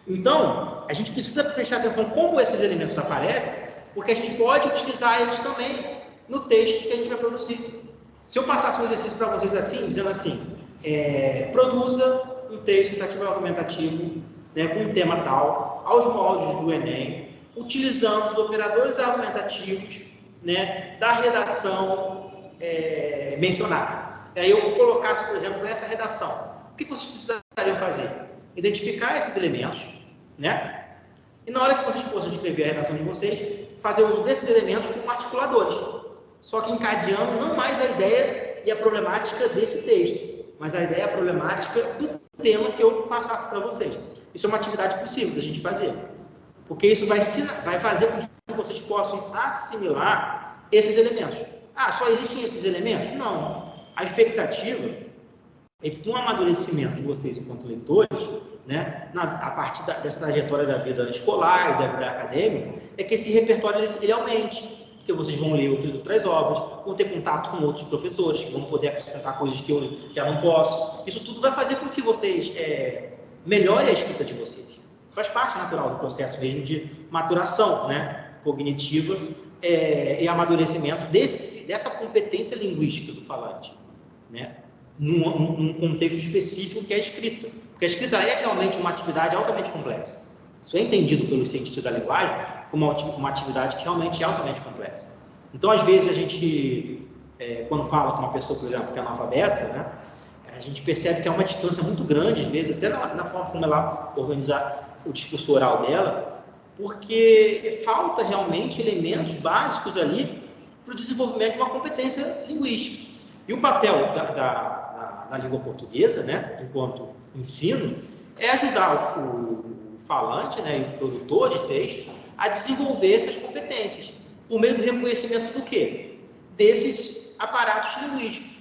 A: Então, a gente precisa prestar atenção como esses elementos aparecem, porque a gente pode utilizar eles também no texto que a gente vai produzir. Se eu passasse um exercício para vocês assim, dizendo assim, produza um texto tentativo e argumentativo, né, com um tema tal, aos moldes do Enem, utilizando os operadores argumentativos, né, da redação mencionada. E aí eu colocasse, por exemplo, essa redação. O que vocês precisariam fazer? Identificar esses elementos, né? E na hora que vocês fossem escrever a redação de vocês, fazer uso desses elementos como articuladores. Só que encadeando não mais a ideia e a problemática desse texto, mas a ideia e a problemática do tema que eu passasse para vocês. Isso é uma atividade possível da gente fazer. Porque isso vai fazer com que vocês possam assimilar esses elementos. Ah, só existem esses elementos? Não. A expectativa é que com o amadurecimento de vocês enquanto leitores, né, a partir dessa trajetória da vida escolar e da vida acadêmica, é que esse repertório ele aumente, porque vocês vão ler outras obras, vão ter contato com outros professores, que vão poder acrescentar coisas que eu já não posso. Isso tudo vai fazer com que vocês melhorem a escrita de vocês. Isso faz parte natural do processo mesmo de maturação, né, cognitiva e amadurecimento dessa competência linguística do falante, né, num contexto específico que é a escrita. Porque a escrita é realmente uma atividade altamente complexa. Isso é entendido pelos cientistas da linguagem como uma atividade que realmente é altamente complexa. Então, às vezes, a gente, quando fala com uma pessoa, por exemplo, que é analfabeta, né, a gente percebe que há uma distância muito grande, às vezes, até na forma como ela organizar o discurso oral dela, porque falta realmente elementos básicos ali para o desenvolvimento de uma competência linguística. E o papel da língua portuguesa, né, enquanto ensino, é ajudar o falante, né, e o produtor de texto a desenvolver essas competências, por meio do reconhecimento do quê? Desses aparatos linguísticos.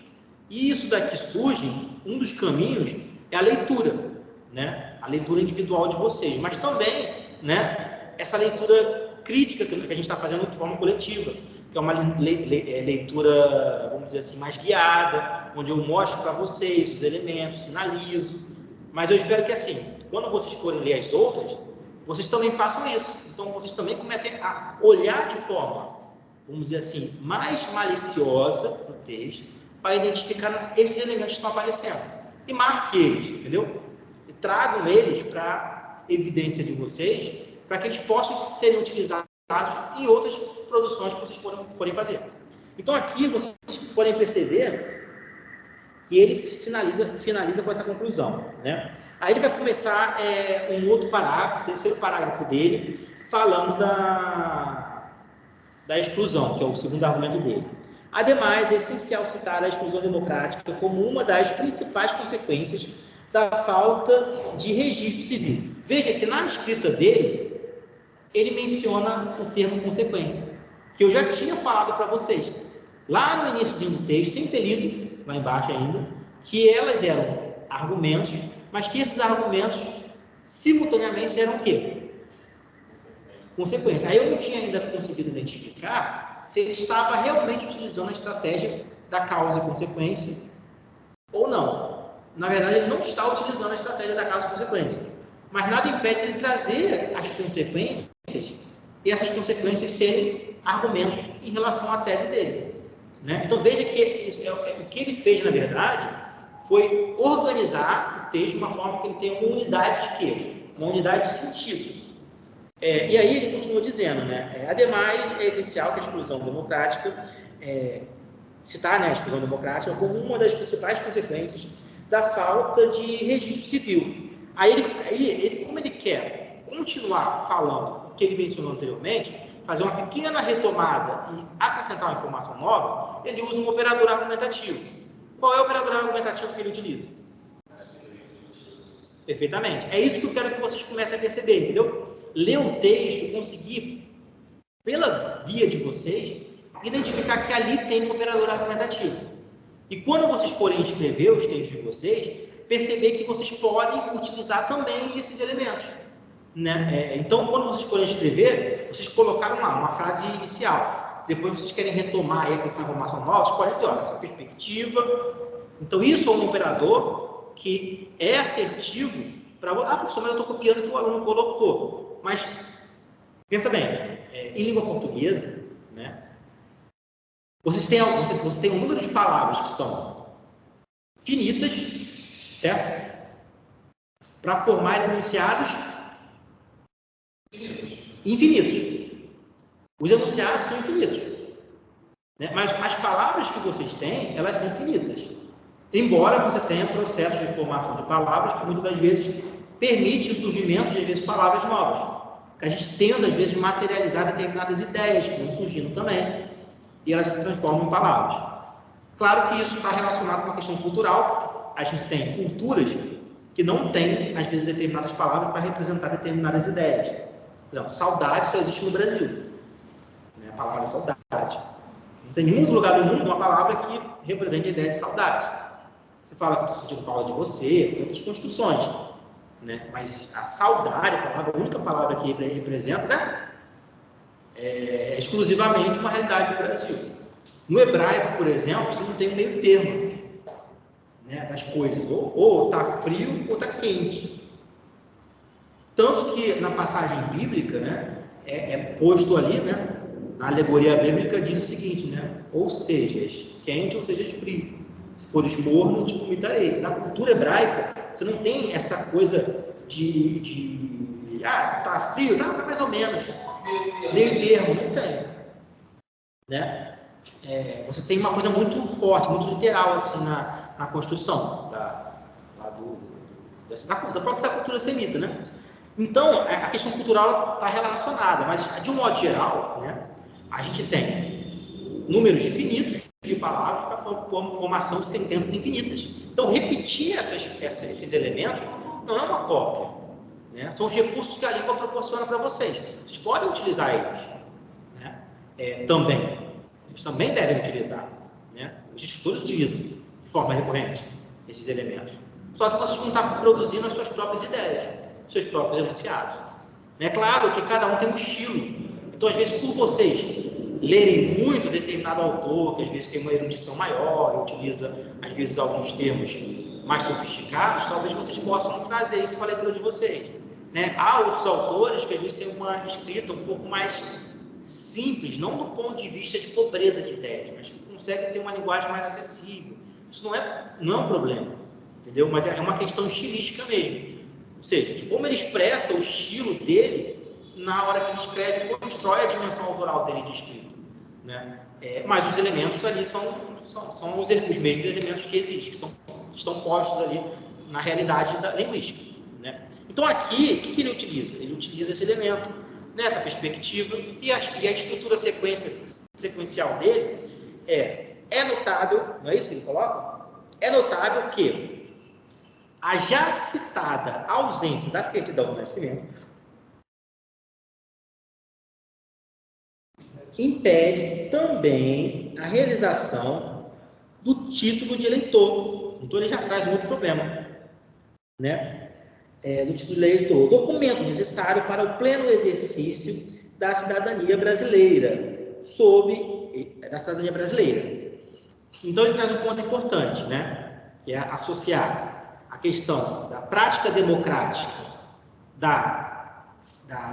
A: E isso daqui surge, um dos caminhos é a leitura, né, a leitura individual de vocês, mas também, né, essa leitura crítica que a gente está fazendo de forma coletiva, que é uma leitura, vamos dizer assim, mais guiada, onde eu mostro para vocês os elementos, sinalizo. Mas eu espero que, assim, quando vocês forem ler as outras, vocês também façam isso. Então, vocês também comecem a olhar de forma, vamos dizer assim, mais maliciosa no texto, para identificar esses elementos que estão aparecendo. E marque eles, entendeu? E tragam eles para evidência de vocês, para que eles possam serem utilizados em outras produções que vocês forem fazer. Então, aqui vocês podem perceber que ele finaliza com essa conclusão, né? Aí ele vai começar um outro parágrafo, o terceiro parágrafo dele, falando da exclusão, que é o segundo argumento dele. Ademais, é essencial citar a exclusão democrática como uma das principais consequências da falta de registro civil. Veja que na escrita dele, ele menciona o termo consequência, que eu já tinha falado para vocês, lá no início do texto, sem ter lido, lá embaixo ainda, que elas eram argumentos, mas que esses argumentos, simultaneamente, eram o quê? Consequência. Aí eu não tinha ainda conseguido identificar se ele estava realmente utilizando a estratégia da causa e consequência ou não. Na verdade, ele não está utilizando a estratégia da causa e consequência. Mas nada impede ele trazer as consequências e essas consequências serem argumentos em relação à tese dele, né? Então, veja que o que ele fez, na verdade, foi organizar o texto de uma forma que ele tenha uma unidade de quê? Uma unidade de sentido. E aí ele continua dizendo, né? Ademais, é essencial que a exclusão democrática, citar, né, a exclusão democrática como uma das principais consequências da falta de registro civil. Aí ele, como ele quer continuar falando o que ele mencionou anteriormente, fazer uma pequena retomada e acrescentar uma informação nova, ele usa um operador argumentativo. Qual é o operador argumentativo que ele utiliza? Perfeitamente. É isso que eu quero que vocês comecem a perceber, entendeu? Ler o texto, conseguir pela via de vocês, identificar que ali tem um operador argumentativo. E quando vocês forem escrever os textos de vocês, perceber que vocês podem utilizar também esses elementos, né? Então, quando vocês forem escrever, vocês colocaram lá uma frase inicial. Depois vocês querem retomar aí essa informação nova, vocês podem dizer, olha, essa perspectiva. Então, isso é um operador que é assertivo para... Ah, professor, mas eu estou copiando o que o aluno colocou. Mas, pensa bem, em língua portuguesa, né? Você tem um número de palavras que são finitas, certo? Para formar enunciados infinitos. Os enunciados são infinitos, né? Mas as palavras que vocês têm, elas são finitas. Embora você tenha processos de formação de palavras que muitas das vezes permitem o surgimento de, às vezes, palavras novas. Que a gente tenta, às vezes, materializar determinadas ideias que vão surgindo também. E elas se transformam em palavras. Claro que isso está relacionado com a questão cultural, porque a gente tem culturas que não têm, às vezes, determinadas palavras para representar determinadas ideias. Por exemplo, saudade só existe no Brasil. Né? A palavra saudade. Não tem nenhum outro lugar do mundo uma palavra que represente a ideia de saudade. Você fala que eu estou sentindo falta de você tem outras construções. Né? Mas a saudade, a única palavra que representa, né? É exclusivamente uma realidade do Brasil. No hebraico, por exemplo, você não tem um meio termo, né, das coisas. Ou está frio ou está quente. Tanto que na passagem bíblica, né, é posto ali, né, na alegoria bíblica diz o seguinte, né, ou sejas quente ou sejas frio. Se fores morno, te vomitarei. Na cultura hebraica, você não tem essa coisa tá frio, tá mais ou menos. Meio termo, não tem. Né? Você tem uma coisa muito forte, muito literal assim, na construção da própria cultura semita. Né? Então, a questão cultural está relacionada, mas de um modo geral, né, a gente tem números finitos de palavras para formação de sentenças infinitas. Então, repetir esses elementos não é uma cópia. Né? São os recursos que a língua proporciona para vocês. Vocês podem utilizar eles. Né? Também. Vocês também devem utilizar. Né? Os escritores utilizam de forma recorrente esses elementos. Só que vocês vão estar produzindo as suas próprias ideias, os seus próprios enunciados. É claro que cada um tem um estilo. Então, às vezes, por vocês lerem muito determinado autor, que às vezes tem uma erudição maior, utiliza, às vezes, alguns termos mais sofisticados, talvez vocês possam trazer isso para a leitura de vocês. Né? Há outros autores que às vezes têm uma escrita um pouco mais simples, não do ponto de vista de pobreza de ideias, mas que conseguem ter uma linguagem mais acessível. Isso não é um problema, entendeu? Mas é uma questão estilística mesmo. Ou seja, de como ele expressa o estilo dele na hora que ele escreve e constrói a dimensão autoral dele de escrita. Né? Mas os elementos ali são os mesmos elementos que existem, que estão postos ali na realidade da linguística. Né? Então, aqui, o que ele utiliza? Ele utiliza esse elemento, nessa perspectiva, e a estrutura sequencial dele é notável, não é isso que ele coloca? É notável que a já citada ausência da certidão do nascimento impede também a realização do título de eleitor. Então, ele já traz um outro problema, né? Do título de eleitor, documento necessário para o pleno exercício da cidadania brasileira, Então, ele traz um ponto importante, né? Que é associar a questão da prática democrática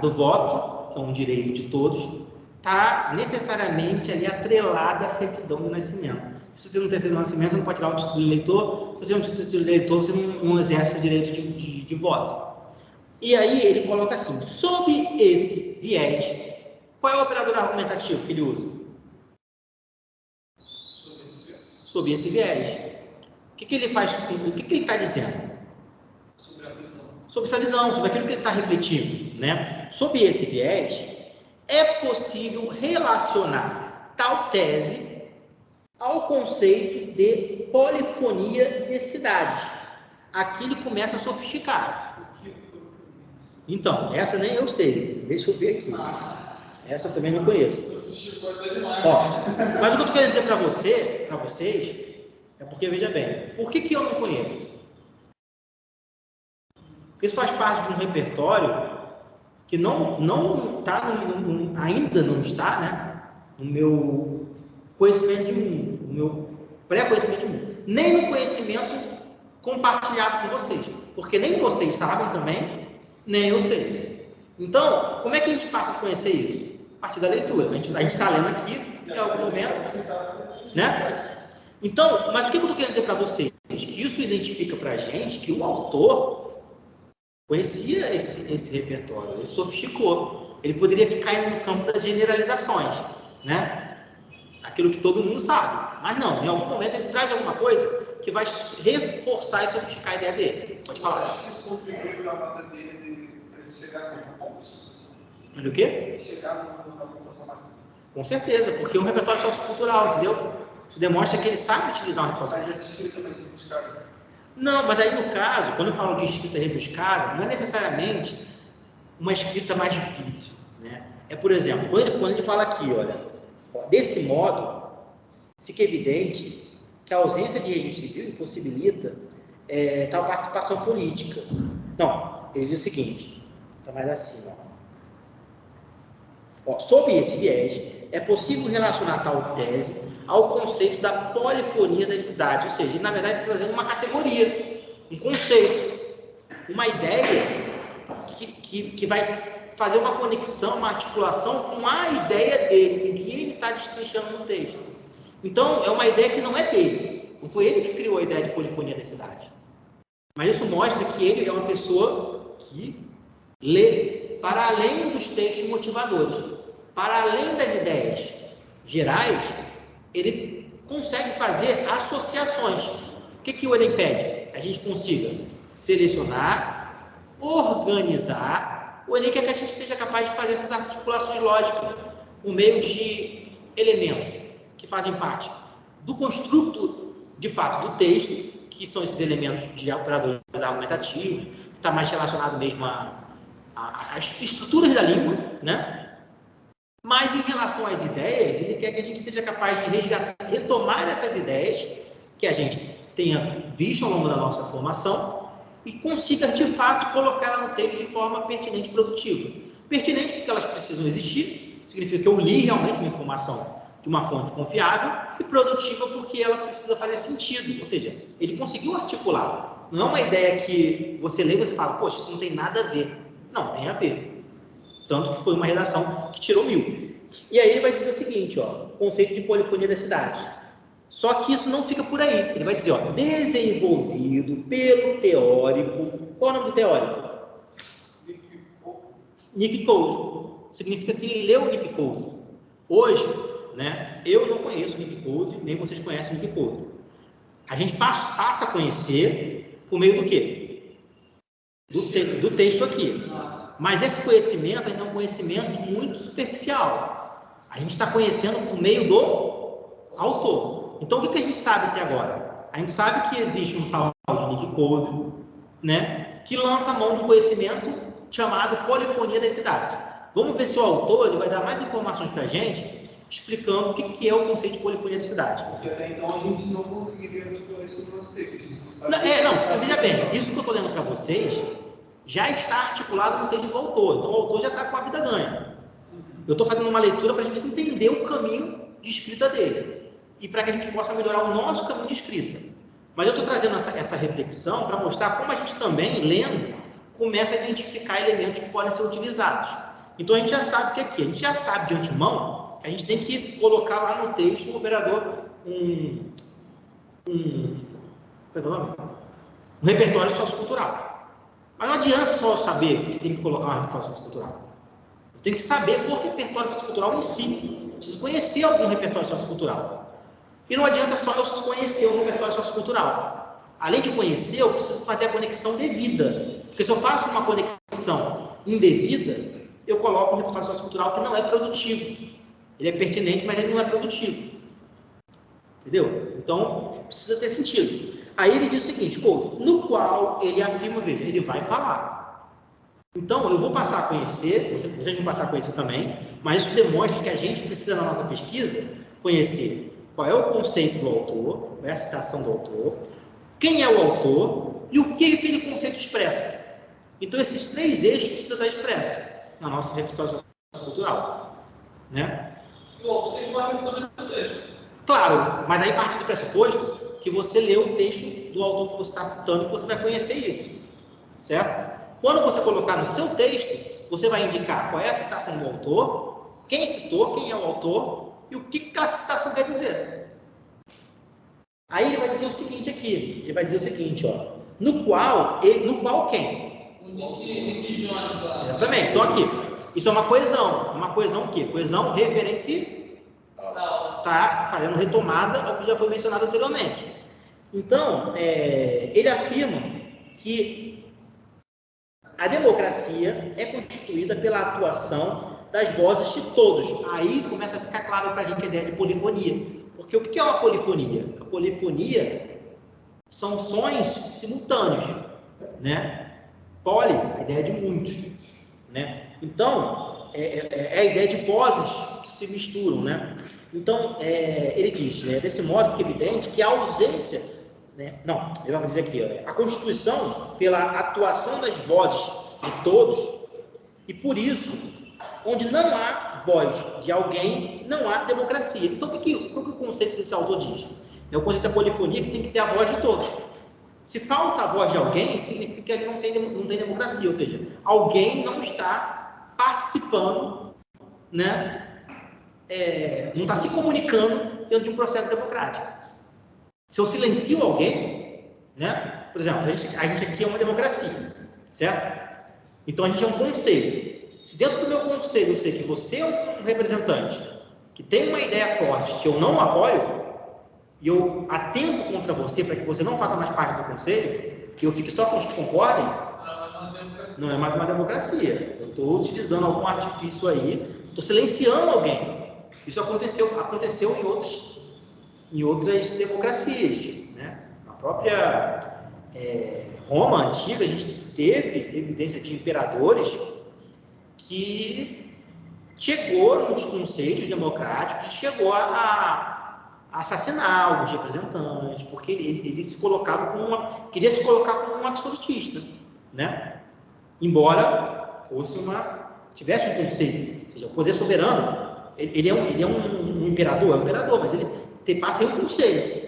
A: do voto, que é um direito de todos, está necessariamente ali atrelada à certidão do nascimento. Se você não tem certidão do nascimento, você não pode tirar o título de eleitor. Se você tem um título de eleitor, você não exerce o direito de voto. E aí ele coloca assim, sob esse viés, qual é o operador argumentativo que ele usa? Sob esse viés. O que ele faz? O que ele está dizendo?
C: Sobre essa visão.
A: Sobre essa visão, sobre aquilo que ele está refletindo. Né? Sob esse viés, é possível relacionar tal tese ao conceito de polifonia de cidades. Aqui ele começa a sofisticar. Então, essa nem eu sei. Deixa eu ver aqui. Essa eu também não conheço.
E: Sofisticou até demais.
A: Ó, mas o que eu estou querendo dizer para vocês, é porque, veja bem, por que eu não conheço? Porque isso faz parte de um repertório que não está, ainda não está, né, no meu conhecimento de mundo, no meu pré-conhecimento de mundo, nem no conhecimento compartilhado com vocês, porque nem vocês sabem também, nem eu sei. Então, como é que a gente passa a conhecer isso? A partir da leitura. A gente está lendo aqui, em algum momento, né? Então, mas o que eu estou querendo dizer para vocês? Que isso identifica para a gente que o autor conhecia esse repertório, ele sofisticou. Ele poderia ficar indo no campo das generalizações, né? Aquilo que todo mundo sabe. Mas não, em algum momento ele traz alguma coisa que vai reforçar e sofisticar a ideia dele. Pode falar.
C: Eu acho que isso contribui para a nota dele para ele chegar no ponto.
A: Olha o quê?
C: Chegar na pontuação máxima.
A: Com certeza, porque é um repertório sociocultural, entendeu? Isso demonstra que ele sabe utilizar um repertório.
C: Mas essa escrita mais rebuscada.
A: Não, mas aí no caso, quando eu falo de escrita rebuscada, não é necessariamente uma escrita mais difícil, né? É, por exemplo, quando ele fala aqui, olha, desse modo, fica evidente que a ausência de registro civil impossibilita tal participação política. Não, ele diz o seguinte, está mais assim, ó. Sob esse viés, é possível relacionar tal tese ao conceito da polifonia das cidades, ou seja, ele na verdade está trazendo uma categoria, um conceito, uma ideia que vai fazer uma conexão, uma articulação com a ideia dele, com o que ele está destrinchando no texto. Então, é uma ideia que não é dele, não foi ele que criou a ideia de polifonia da cidade. Mas isso mostra que ele é uma pessoa que lê para além dos textos motivadores, para além das ideias gerais, ele consegue fazer associações. O que o Enem pede? A gente consiga selecionar, organizar. O Enem quer que a gente seja capaz de fazer essas articulações lógicas por meio de elementos que fazem parte do construto, de fato, do texto, que são esses elementos de operadores argumentativos, que está mais relacionado mesmo às estruturas da língua, né? Mas, em relação às ideias, ele quer que a gente seja capaz de retomar essas ideias que a gente tenha visto ao longo da nossa formação e consiga, de fato, colocá-la no texto de forma pertinente e produtiva. Pertinente porque elas precisam existir, significa que eu li realmente uma informação de uma fonte confiável, e produtiva porque ela precisa fazer sentido, ou seja, ele conseguiu articular. Não é uma ideia que você lê e você fala, poxa, isso não tem nada a ver. Não, tem a ver. Tanto que foi uma redação que tirou 1000. E aí ele vai dizer o seguinte, ó, conceito de polifonia das cidades. Só que isso não fica por aí. Ele vai dizer, ó, desenvolvido pelo teórico. Qual é o nome do teórico? Nick Code. Significa que ele leu o Nick Code. Hoje, né, eu não conheço o Nick Code, nem vocês conhecem o Nick Code. A gente passa a conhecer por meio do quê? Do texto aqui. Mas esse conhecimento ainda é um conhecimento muito superficial. A gente está conhecendo por meio do autor. Então, o que a gente sabe até agora? A gente sabe que existe um tal de Nick Code, né, que lança a mão de um conhecimento chamado polifonia da cidade. Vamos ver se o autor ele vai dar mais informações para a gente, explicando o que é o conceito de polifonia da cidade.
C: Porque até então a gente não conseguiria explorar isso no nosso texto.
A: Veja bem, isso que eu estou lendo para vocês já está articulado no texto do autor. Então, o autor já está com a vida ganha. Eu estou fazendo uma leitura para a gente entender o caminho de escrita dele e para que a gente possa melhorar o nosso caminho de escrita. Mas eu estou trazendo essa reflexão para mostrar como a gente também, lendo, começa a identificar elementos que podem ser utilizados. Então, a gente já sabe o que é aqui. A gente já sabe de antemão que a gente tem que colocar lá no texto um operador, um repertório sociocultural. Mas não adianta só saber que tem que colocar um repertório sociocultural. Eu tenho que saber o repertório sociocultural em si. Eu preciso conhecer algum repertório sociocultural. E não adianta só eu conhecer o repertório sociocultural. Além de conhecer, eu preciso fazer a conexão devida. Porque se eu faço uma conexão indevida, eu coloco um repertório sociocultural que não é produtivo. Ele é pertinente, mas ele não é produtivo. Entendeu? Então, precisa ter sentido. Aí ele diz o seguinte, no qual ele afirma, veja, ele vai falar. Então, eu vou passar a conhecer, vocês vão passar a conhecer também, mas isso demonstra que a gente precisa, na nossa pesquisa, conhecer qual é o conceito do autor, qual é a citação do autor, quem é o autor e o que aquele conceito expressa. Então, esses 3 eixos precisam estar expressos na nossa reflexão sociocultural, né?
E: E o autor tem que passar isso também no texto.
A: Claro, mas aí parte do pressuposto que você lê o texto do autor que você está citando, que você vai conhecer isso, certo? Quando você colocar no seu texto, você vai indicar qual é a citação do autor, quem citou, quem é o autor e o que aquela citação quer dizer. Aí ele vai dizer o seguinte aqui, ele vai dizer o seguinte, ó, no qual quem?
E: O Nick Jones lá.
A: Exatamente, então aqui, isso é uma coesão o quê? Coesão referencial, tá fazendo retomada ao que já foi mencionado anteriormente. Então, ele afirma que a democracia é constituída pela atuação das vozes de todos. Aí começa a ficar claro para a gente a ideia de polifonia. Porque o que é uma polifonia? A polifonia são sons simultâneos, né? Poli, a ideia de muitos, né? Então, é a ideia de vozes que se misturam, né? Então, ele diz, né, desse modo fica evidente que a ausência, né, não, ele vai dizer aqui, ó, a Constituição, pela atuação das vozes de todos, e por isso, onde não há voz de alguém, não há democracia. Então, o que o conceito desse autor diz? É o conceito da polifonia, que tem que ter a voz de todos. Se falta a voz de alguém, significa que ali não tem democracia, ou seja, alguém não está participando, né, não está se comunicando dentro de um processo democrático. Se eu silencio alguém, né, por exemplo, a gente aqui é uma democracia, certo? Então a gente é um conselho. Se dentro do meu conselho eu sei que você é um representante que tem uma ideia forte que eu não apoio, e eu atento contra você para que você não faça mais parte do conselho, que eu fique só com os que concordem, não é mais uma democracia. Eu estou utilizando algum artifício aí, estou silenciando alguém. Isso aconteceu em outras democracias, né? Na própria Roma antiga, a gente teve evidência de imperadores que chegou nos conselhos democráticos, chegou a assassinar alguns representantes, porque ele se colocava queria se colocar como um absolutista, né? Embora tivesse um conselho, ou seja, o poder soberano, ele é um imperador, mas ele tem um conselho.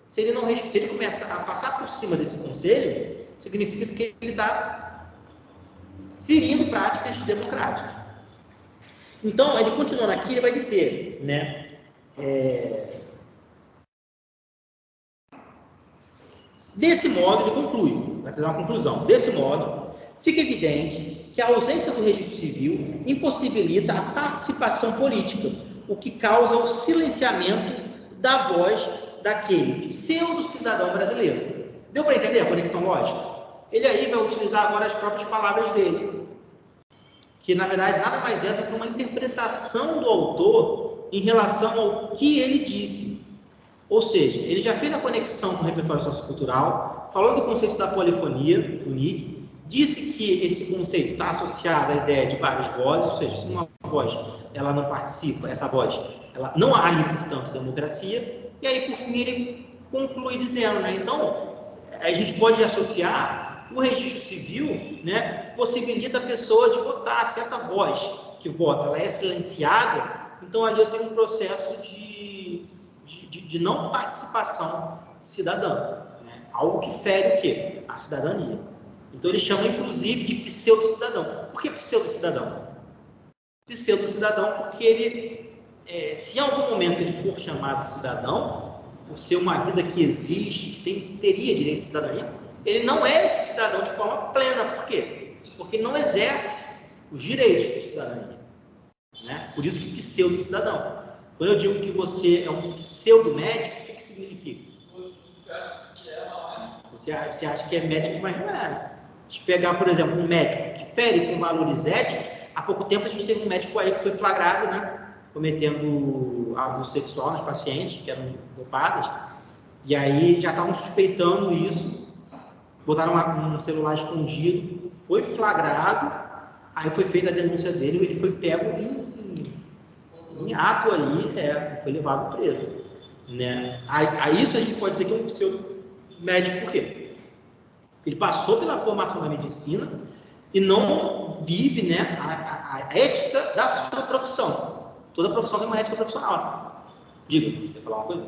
A: Se ele começa a passar por cima desse conselho, significa que ele está ferindo práticas democráticas. Então, ele continuando aqui, ele vai dizer, né? Desse modo, ele conclui, vai trazer uma conclusão. Desse modo, fica evidente que a ausência do registro civil impossibilita a participação política, o que causa o silenciamento da voz daquele pseudo-cidadão brasileiro. Deu para entender a conexão lógica? Ele aí vai utilizar agora as próprias palavras dele, que na verdade nada mais é do que uma interpretação do autor em relação ao que ele disse. Ou seja, ele já fez a conexão com o repertório sociocultural, falou do conceito da polifonia, do Nick, disse que esse conceito está associado à ideia de várias vozes, ou seja, se uma voz ela não participa, essa voz, ela não há ali, portanto, democracia, e aí, por fim, ele conclui dizendo, né, então, a gente pode associar que o registro civil, né, possibilita a pessoa de votar. Se essa voz que vota ela é silenciada, então ali eu tenho um processo de não participação cidadã, né? Algo que fere o quê? A cidadania. Então ele chama inclusive de pseudo-cidadão. Por que pseudo-cidadão? Pseudo-cidadão porque ele, se em algum momento ele for chamado cidadão, por ser uma vida que existe, que teria direito de cidadania, ele não é esse cidadão de forma plena. Por quê? Porque ele não exerce os direitos de cidadania, né? Por isso que pseudo-cidadão. Quando eu digo que você é um pseudo-médico, o que significa?
E: Você acha que é, não é?
A: Você acha que é médico, mas não é. Se pegar, por exemplo, um médico que fere com valores éticos, há pouco tempo a gente teve um médico aí que foi flagrado, né, cometendo abuso sexual nas pacientes, que eram dopadas, e aí já estavam suspeitando isso, botaram um celular escondido, foi flagrado, Aí foi feita a denúncia dele, ele foi pego em ato ali, foi levado preso. Né? Aí isso a gente pode dizer que é um pseudo médico, por quê? Ele passou pela formação da medicina e não vive, né, a ética da sua profissão. Toda profissão tem uma ética profissional. Diga, você quer falar uma coisa?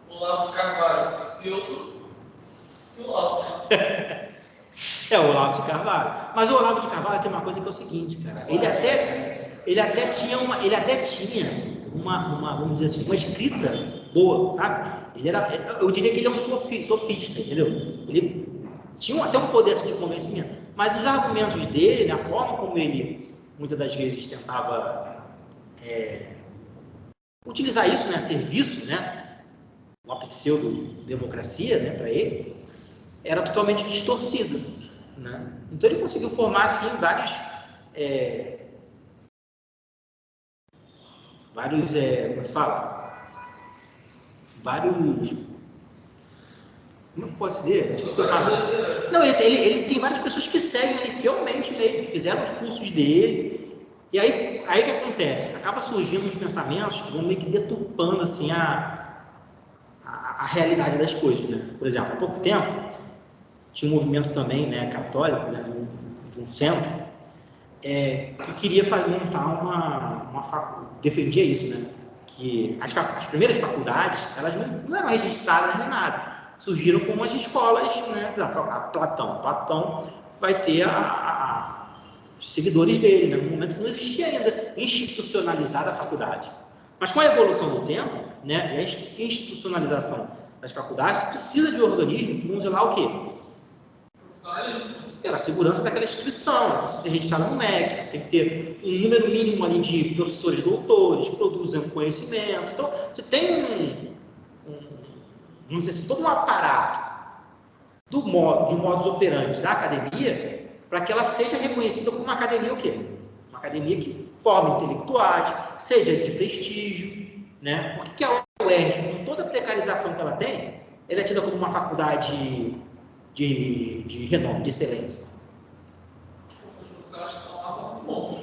E: Olavo de Carvalho, pseudo e o Olavo.
A: É o Olavo de Carvalho. Mas o Olavo de Carvalho tem uma coisa que é o seguinte, cara. Ele até tinha uma vamos dizer assim, uma escrita boa, sabe? Eu diria que ele é um sofista, entendeu? Ele tinha até um poder assim, de convencimento. Mas os argumentos dele, a forma como ele muitas das vezes tentava utilizar isso, né, a serviço, né, uma pseudo-democracia, né, para ele, era totalmente distorcida, né? Então ele conseguiu formar assim vários como se fala? Vários, como eu posso dizer? Não, ele tem várias pessoas que seguem ele fielmente mesmo, fizeram os cursos dele, e aí que acontece? Acaba surgindo uns pensamentos que vão meio que deturpando assim a realidade das coisas, né? Por exemplo, há pouco tempo tinha um movimento também, né, católico, né, no centro, que queria montar uma faculdade, defendia isso, né, que as primeiras faculdades, elas não eram registradas nem nada, surgiram como as escolas, né, Platão vai ter os seguidores dele, né, no momento que não existia ainda institucionalizada a faculdade. Mas com a evolução do tempo, né, e a institucionalização das faculdades, precisa de organismos que vão zelar o quê? Pela segurança daquela instituição, ela precisa ser registrada no MEC, você tem que ter um número mínimo ali de professores doutores que produzem conhecimento. Então, você tem vamos dizer assim, todo um aparato de modus operandi da academia para que ela seja reconhecida como uma academia o quê? Uma academia que forma intelectuais, seja de prestígio, né? Por que a UERJ, com toda a precarização que ela tem, ela é tida como uma faculdade de renome, de excelência?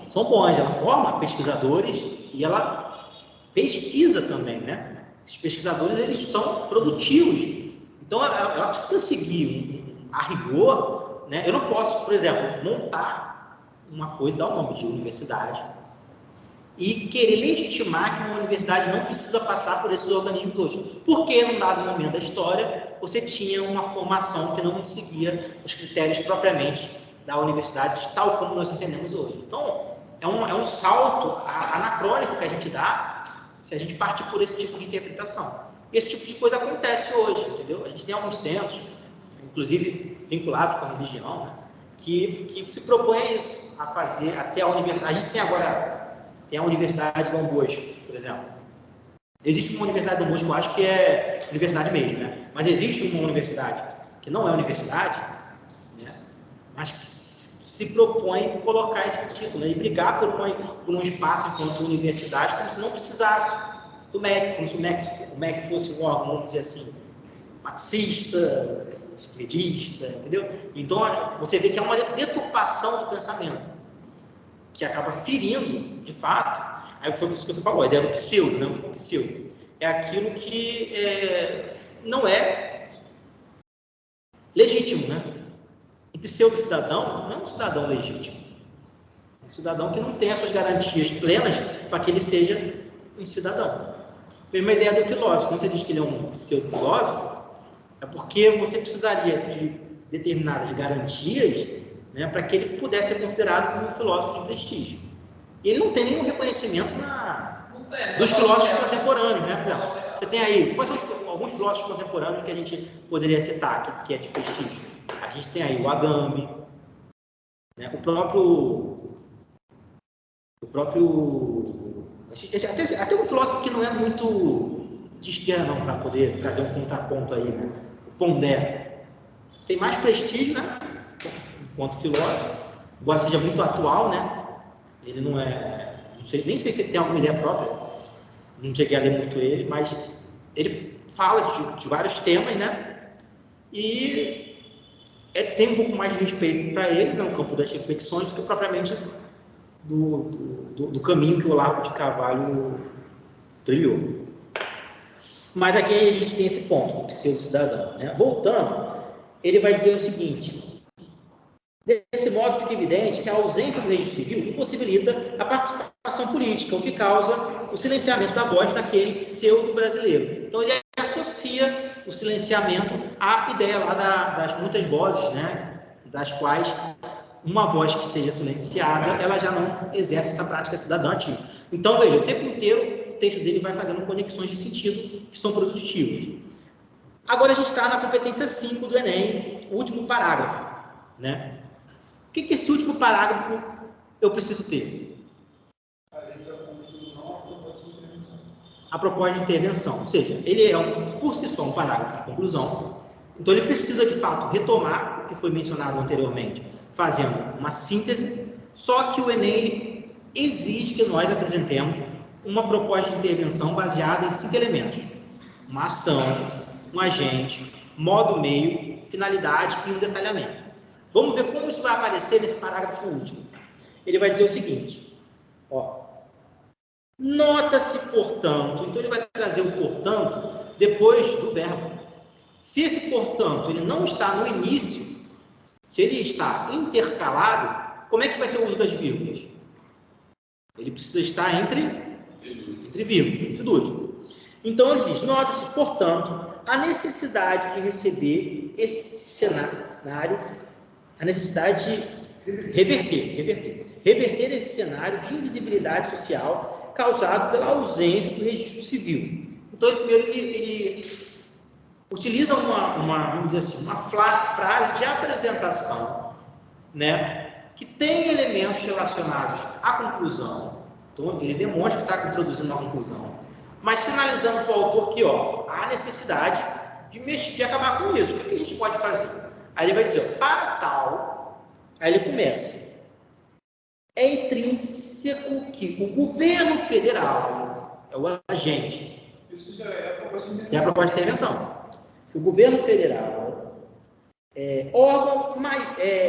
A: São bons, ela forma pesquisadores e ela pesquisa também, né? Os pesquisadores, eles são produtivos, então ela precisa seguir a rigor, né? Eu não posso, por exemplo, montar uma coisa, dar o nome de universidade e querer legitimar que uma universidade não precisa passar por esses organismos todos, porque num dado momento da história você tinha uma formação que não seguia os critérios propriamente da universidade, tal como nós entendemos hoje. Então, é um salto anacrônico que a gente dá se a gente partir por esse tipo de interpretação. Esse tipo de coisa acontece hoje, entendeu? A gente tem alguns centros, inclusive vinculados com a religião, né, que se propõem a isso, a fazer até a universidade. A gente tem agora a Universidade de Dom Bosco, por exemplo. Existe uma Universidade de Dom Bosco que eu acho que é universidade mesmo, né? Mas existe uma universidade que não é universidade, né, mas que se propõe colocar esse título, né, e brigar por um espaço enquanto universidade, como se não precisasse do MEC, como se o MEC fosse um órgão, vamos dizer assim, marxista, esquerdista, entendeu? Então, você vê que é uma deturpação do pensamento, que acaba ferindo, de fato. Aí foi isso que você falou, a ideia do pseudo, né? O pseudo é aquilo que não é legítimo, né? Um pseudo-cidadão não é um cidadão legítimo. Um cidadão que não tem as suas garantias plenas para que ele seja um cidadão. Mesma ideia do filósofo. Quando você diz que ele é um pseudo-filósofo, é porque você precisaria de determinadas garantias, né, para que ele pudesse ser considerado como um filósofo de prestígio. E ele não tem nenhum reconhecimento dos filósofos contemporâneos, né? Por exemplo, você tem aí, quais são alguns filósofos contemporâneos que a gente poderia citar, que é de prestígio? A gente tem aí o Agamben, né? o próprio até um filósofo que não é muito de esquerda, não, para poder trazer um contraponto aí, né? O Pondé tem mais prestígio, né, enquanto filósofo, embora seja muito atual, né? Ele não é, nem sei se ele tem alguma ideia própria, não cheguei a ler muito ele, mas ele fala de vários temas, né? E tem um pouco mais de respeito para ele, no campo das reflexões, do que propriamente do caminho que o Olavo de Carvalho trilhou. Mas aqui a gente tem esse ponto, do pseudo-cidadão, né? Voltando, ele vai dizer o seguinte: desse modo fica evidente que a ausência do registro civil impossibilita a participação política, o que causa o silenciamento da voz daquele pseudo-brasileiro. Então ele associa o silenciamento à ideia lá das muitas vozes, né? Das quais uma voz que seja silenciada, ela já não exerce essa prática cidadã ativa. Então, veja, o tempo inteiro o texto dele vai fazendo conexões de sentido que são produtivas. Agora a gente está na competência 5 do Enem, o último parágrafo, né? O que esse último parágrafo eu preciso ter? A proposta de intervenção. Ou seja, ele é, por si só, um parágrafo de conclusão. Então, ele precisa, de fato, retomar o que foi mencionado anteriormente, fazendo uma síntese, só que o Enem exige que nós apresentemos uma proposta de intervenção baseada em 5 elementos: uma ação, um agente, modo meio, finalidade e um detalhamento. Vamos ver como isso vai aparecer nesse parágrafo último. Ele vai dizer o seguinte, ó: nota-se, portanto, então ele vai trazer o portanto depois do verbo. Se esse portanto ele não está no início, se ele está intercalado, como é que vai ser o uso das vírgulas? Ele precisa estar entre vírgulas, entre duas. Então ele diz: nota-se, portanto, a necessidade de receber esse cenário, a necessidade de reverter esse cenário de invisibilidade social causado pela ausência do registro civil. Então, ele utiliza vamos dizer assim, uma frase de apresentação, né, que tem elementos relacionados à conclusão. Então, ele demonstra que está introduzindo uma conclusão, mas sinalizando para o autor que, ó, há necessidade de acabar com isso. O que a gente pode fazer? Aí ele vai dizer, ó, para tal, aí ele começa: é intrínseco que o governo federal é o agente.
C: Isso já é a proposta de intervenção.
A: É a proposta de intervenção. O governo federal é órgão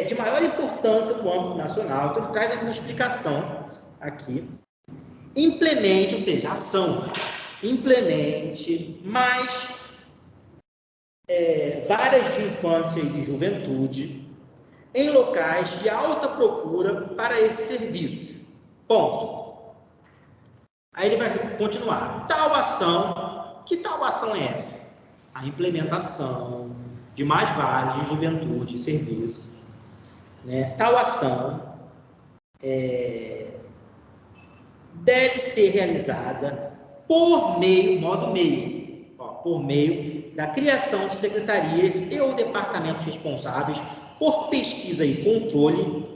A: de maior importância no âmbito nacional. Então, ele traz aqui uma explicação aqui. Implemente, ou seja, ação, implemente mais varas de infância e de juventude em locais de alta procura para esses serviços. Ponto. Aí ele vai continuar. Tal ação, que tal ação é essa? A implementação de mais varas de juventude e serviço. Né? Tal ação deve ser realizada por modo meio, por meio da criação de secretarias e ou departamentos responsáveis por pesquisa e controle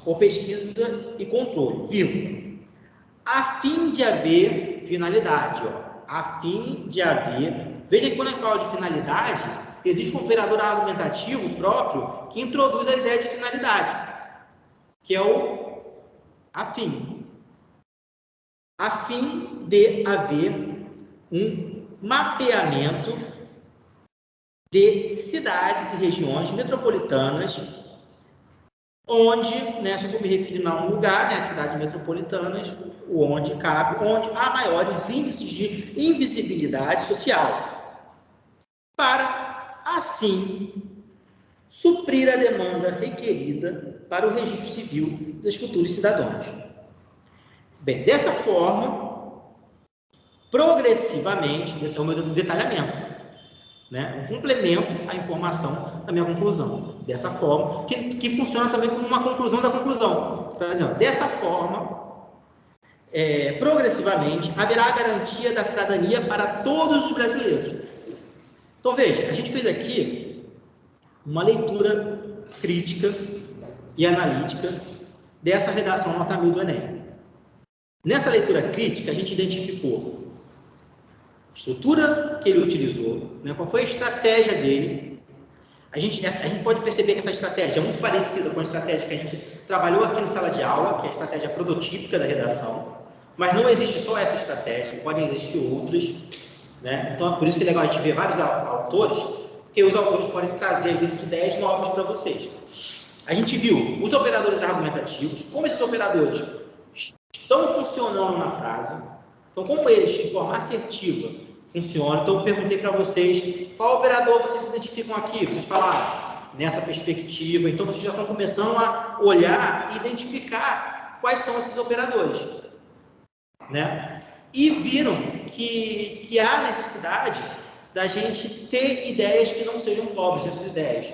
A: por pesquisa e controle, vírgula, a fim de haver finalidade, a fim de haver. Veja que quando a gente fala de finalidade, existe um operador argumentativo próprio que introduz a ideia de finalidade, que é o a fim. A fim de haver um mapeamento de cidades e regiões metropolitanas, onde, né, se eu for me referir a um lugar, né, cidades metropolitanas, onde há maiores índices de invisibilidade social, para, assim, suprir a demanda requerida para o registro civil dos futuros cidadãos. Bem, dessa forma, progressivamente, é o meu detalhamento, né? Eu complemento a informação da minha conclusão. Dessa forma, que funciona também como uma conclusão da conclusão. Está dizendo, dessa forma, progressivamente, haverá a garantia da cidadania para todos os brasileiros. Então, veja, a gente fez aqui uma leitura crítica e analítica dessa redação nota 1000 do Enem. Nessa leitura crítica, a gente identificou a estrutura que ele utilizou, né, qual foi a estratégia dele. A gente pode perceber que essa estratégia é muito parecida com a estratégia que a gente trabalhou aqui na sala de aula, que é a estratégia prototípica da redação, mas não existe só essa estratégia, podem existir outras, né? Então, é por isso que é legal a gente ver vários autores, porque os autores podem trazer, às vezes, ideias novas para vocês. a gente viu os operadores argumentativos, como esses operadores estão funcionando na frase. Então, como eles, de forma assertiva, funcionam. Então, eu perguntei para vocês, qual operador vocês se identificam aqui? Vocês falaram nessa perspectiva. Então, vocês já estão começando a olhar e identificar quais são esses operadores, né? E viram que há necessidade da gente ter ideias que não sejam pobres. Essas ideias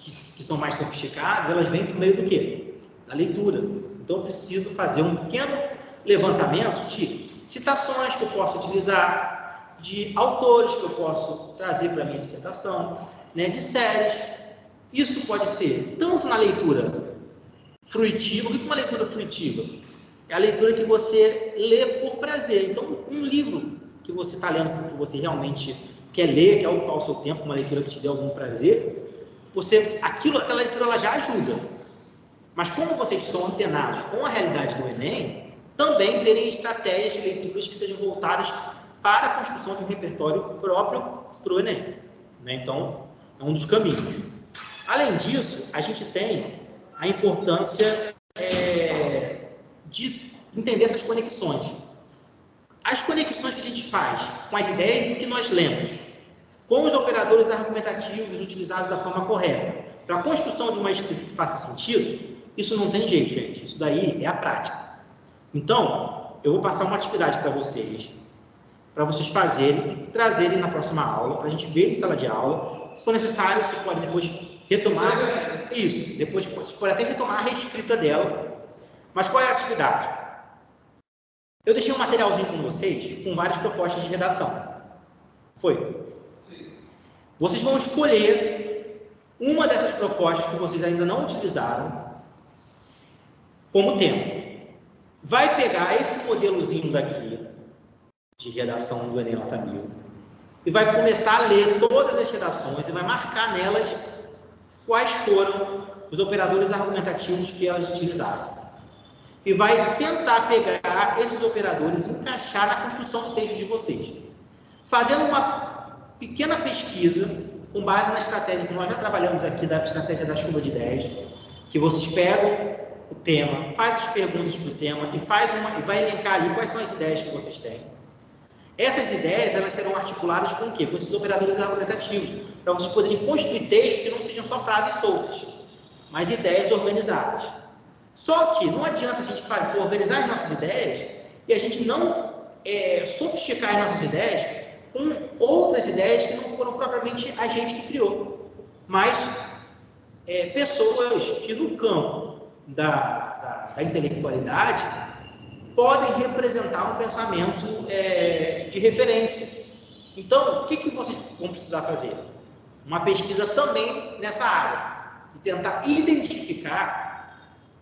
A: que são mais sofisticadas, elas vêm por meio do quê? Da leitura. Então, eu preciso fazer um pequeno levantamento de citações que eu posso utilizar, de autores que eu posso trazer para a minha dissertação, né, de séries. Isso pode ser tanto na leitura fruitiva. O que é uma leitura fruitiva? É a leitura que você lê por prazer. Então, um livro que você está lendo porque você realmente quer ler, quer ocupar o seu tempo, uma leitura que te dê algum prazer, aquela leitura ela já ajuda. Mas como vocês são antenados com a realidade do Enem, também terem estratégias de leituras que sejam voltadas para a construção de um repertório próprio para o Enem, né? Então, é um dos caminhos. Além disso, a gente tem a importância de entender essas conexões. As conexões que a gente faz com as ideias do que nós lemos, com os operadores argumentativos utilizados da forma correta, para a construção de uma escrita que faça sentido, isso não tem jeito, gente. Isso daí é a prática. Então, eu vou passar uma atividade para vocês fazerem e trazerem na próxima aula, para a gente ver em sala de aula. Se for necessário, vocês podem depois retomar isso. Depois vocês podem até retomar a reescrita dela. Mas qual é a atividade? Eu deixei um materialzinho com vocês, com várias propostas de redação. Foi?
E: Sim.
A: Vocês vão escolher uma dessas propostas que vocês ainda não utilizaram como tema. Vai pegar esse modelozinho daqui, de redação do Enem Nota 1000, e vai começar a ler todas as redações e vai marcar nelas quais foram os operadores argumentativos que elas utilizaram. E vai tentar pegar esses operadores e encaixar na construção do texto de vocês. Fazendo uma pequena pesquisa, com base na estratégia que nós já trabalhamos aqui, da estratégia da chuva de ideias, que vocês pegam o tema, faz as perguntas para o tema e vai elencar ali quais são as ideias que vocês têm. Essas ideias, elas serão articuladas com o quê? Com esses operadores argumentativos, para vocês poderem construir textos que não sejam só frases soltas, mas ideias organizadas. Só que não adianta a gente organizar as nossas ideias e a gente não sofisticar as nossas ideias com outras ideias que não foram propriamente a gente que criou, mas pessoas que no campo da intelectualidade podem representar um pensamento de referência. Então, o que vocês vão precisar fazer? Uma pesquisa também nessa área, de tentar identificar,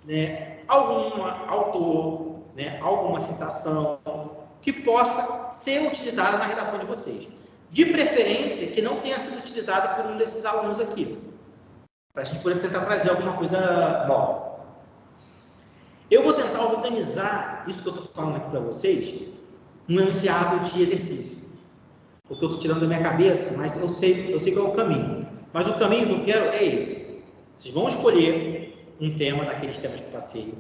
A: né, algum autor, né, alguma citação que possa ser utilizada na redação de vocês. De preferência, que não tenha sido utilizada por um desses alunos aqui, para a gente poder tentar trazer alguma coisa nova. Eu vou tentar organizar isso que eu estou falando aqui para vocês num enunciado de exercício. Porque eu estou tirando da minha cabeça, mas eu sei qual é o caminho. Mas o caminho que eu quero é esse. Vocês vão escolher um tema daqueles temas que eu passei.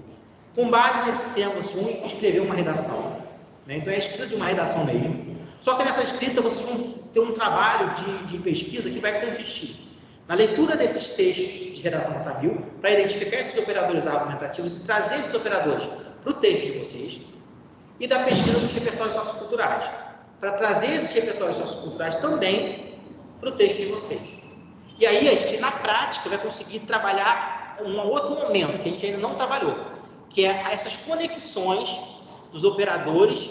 A: Com base nesse tema, vocês vão escrever uma redação, né? Então é a escrita de uma redação mesmo. Só que nessa escrita vocês vão ter um trabalho de pesquisa que vai consistir na leitura desses textos de redação Nota 1000, para identificar esses operadores argumentativos e trazer esses operadores para o texto de vocês, e da pesquisa dos repertórios socioculturais, para trazer esses repertórios socioculturais também para o texto de vocês. E aí a gente, na prática, vai conseguir trabalhar um outro momento que a gente ainda não trabalhou, que é essas conexões dos operadores